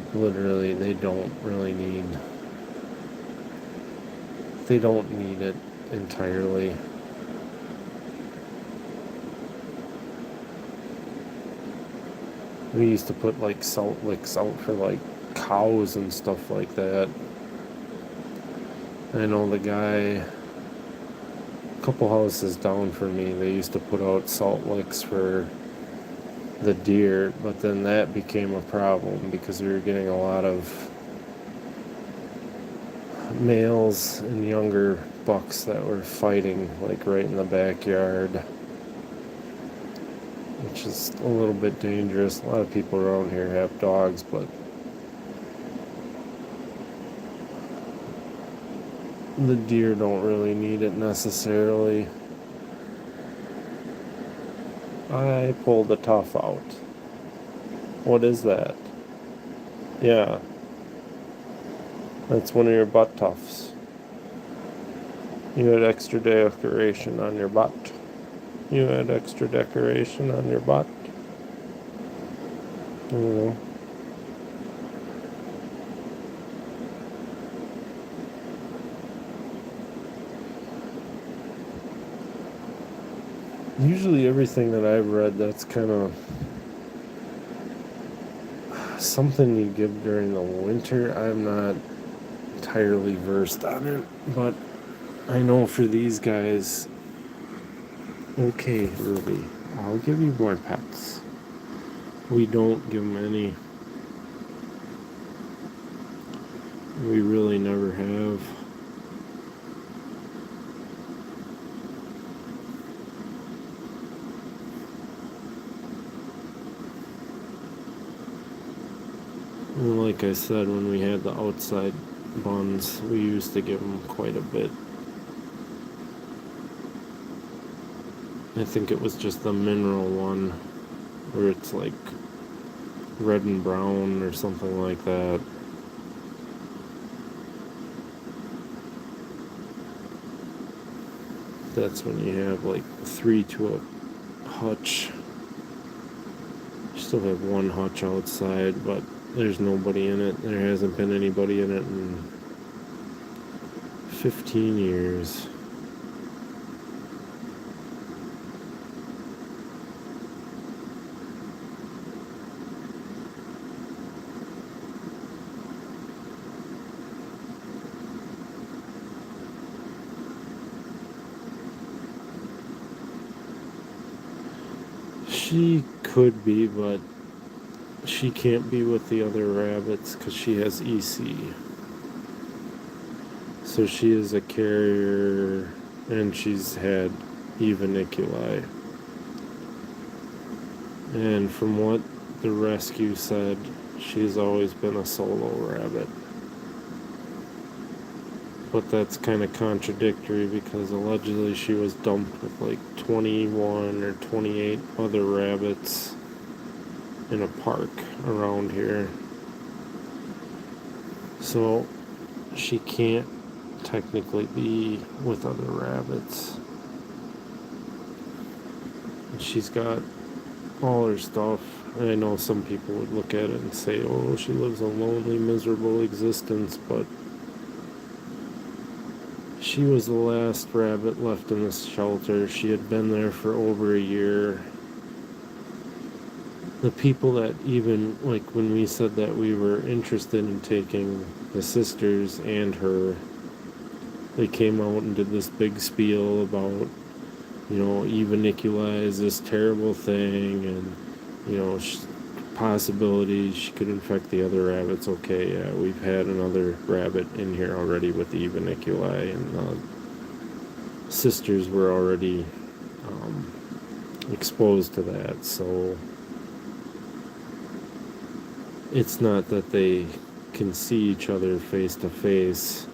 don't need it entirely. We used to put like salt licks out for like cows and stuff like that. I know the guy a couple houses down from me, they used to put out salt licks for the deer, but then that became a problem because we were getting a lot of males and younger bucks that were fighting like right in the backyard, which is a little bit dangerous. A lot of people around here have dogs, but the deer don't really need it necessarily. I pulled the tuff out. What is that? Yeah, that's one of your butt tufts. You had extra decoration on your butt. You had extra decoration on your butt. I don't know. Usually everything that I've read, that's kind of something you give during the winter. I'm not entirely versed on it, but I know for these guys. Okay, Ruby, I'll give you more pets. We don't give them any. We really never have. And like I said, when we had the outside buns, we used to give them quite a bit. I think it was just the mineral one, where it's like red and brown or something like that. That's when you have like 3 to a hutch. You still have 1 hutch outside, but there's nobody in it. There hasn't been anybody in it in 15 years. She could be, but she can't be with the other rabbits because she has EC. So she is a carrier, and she's had eviniculi. And from what the rescue said, she's always been a solo rabbit. But that's kind of contradictory because allegedly she was dumped with like 21 or 28 other rabbits in a park around here. So she can't technically be with other rabbits. And she's got all her stuff. And I know some people would look at it and say, oh, she lives a lonely, miserable existence, but she was the last rabbit left in this shelter. She had been there for over a year. The people that even, like when we said that we were interested in taking the sisters and her, they came out and did this big spiel about, you know, eviniculi is this terrible thing, and, you know, possibilities she could infect the other rabbits. Okay, yeah, we've had another rabbit in here already with eviniculi, and the sisters were already exposed to that. So it's not that they can see each other face to face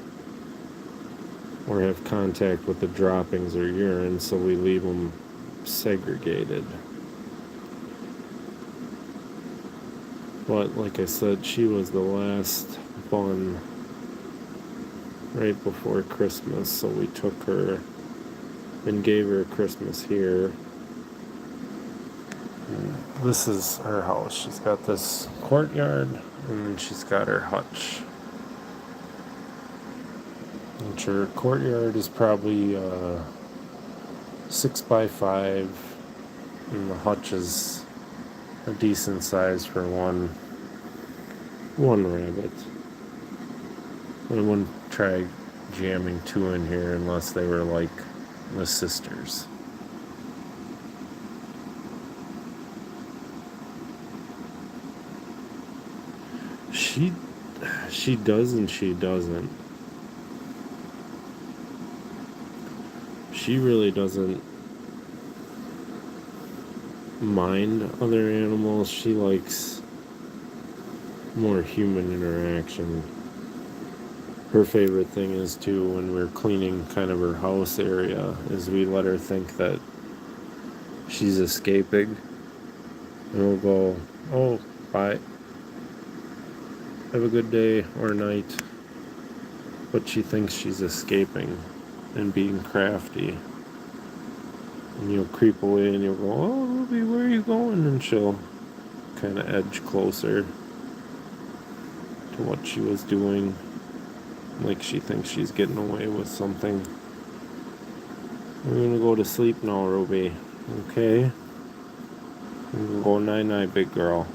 or have contact with the droppings or urine, so we leave them segregated. But like I said, she was the last one right before Christmas, so we took her and gave her Christmas here. And this is her house. She's got this courtyard, and she's got her hutch. And her courtyard is probably 6x5, and the hutch is a decent size for one rabbit. I wouldn't try jamming 2 in here unless they were like the sisters. She does and she doesn't. She really doesn't mind other animals. She likes more human interaction. Her favorite thing is too, when we're cleaning kind of her house area, is we let her think that she's escaping, and we'll go, oh, bye, have a good day or night. But she thinks she's escaping and being crafty. And you'll creep away and you'll go, oh, Ruby, where are you going? And she'll kind of edge closer to what she was doing, like she thinks she's getting away with something. We're gonna go to sleep now, Ruby. Okay? We're gonna go night-night, big girl.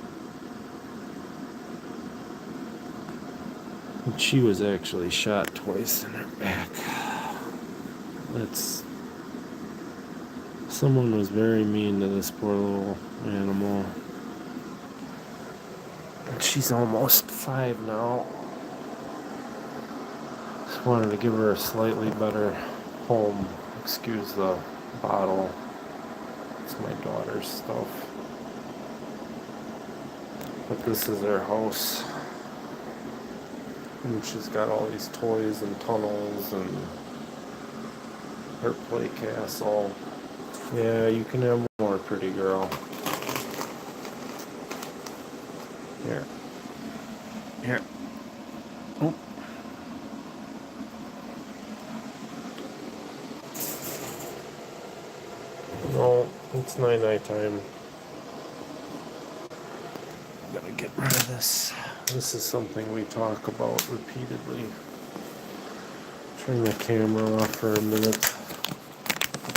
And she was actually shot twice in her back. Someone was very mean to this poor little animal. And she's almost 5 now. Just wanted to give her a slightly better home. Excuse the bottle. It's my daughter's stuff. But this is her house. And she's got all these toys and tunnels and her play castle. Yeah, you can have more, pretty girl. Here. Here. Oh. No, it's night time. Gotta get rid of this. This is something we talk about repeatedly. Turn the camera off for a minute.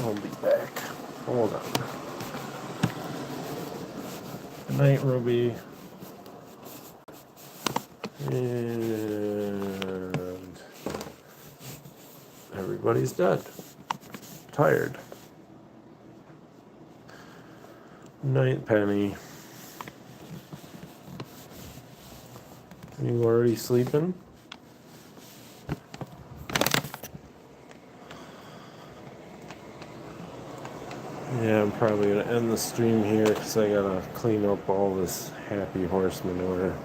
I'll be back. Hold on. Good night, Ruby. And everybody's dead. Tired. Night, Penny. You already sleeping? Yeah, I'm probably gonna end the stream here because I gotta clean up all this happy horse manure.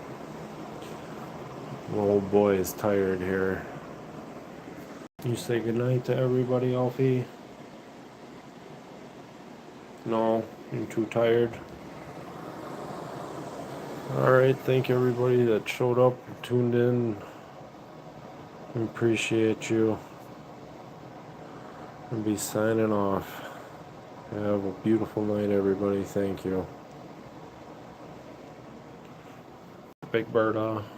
My old boy is tired here. You say goodnight to everybody, Alfie? No, you're too tired. Alright, thank you everybody that showed up and tuned in. We appreciate you. I'll be signing off. Have a beautiful night, everybody. Thank you. Big Berta.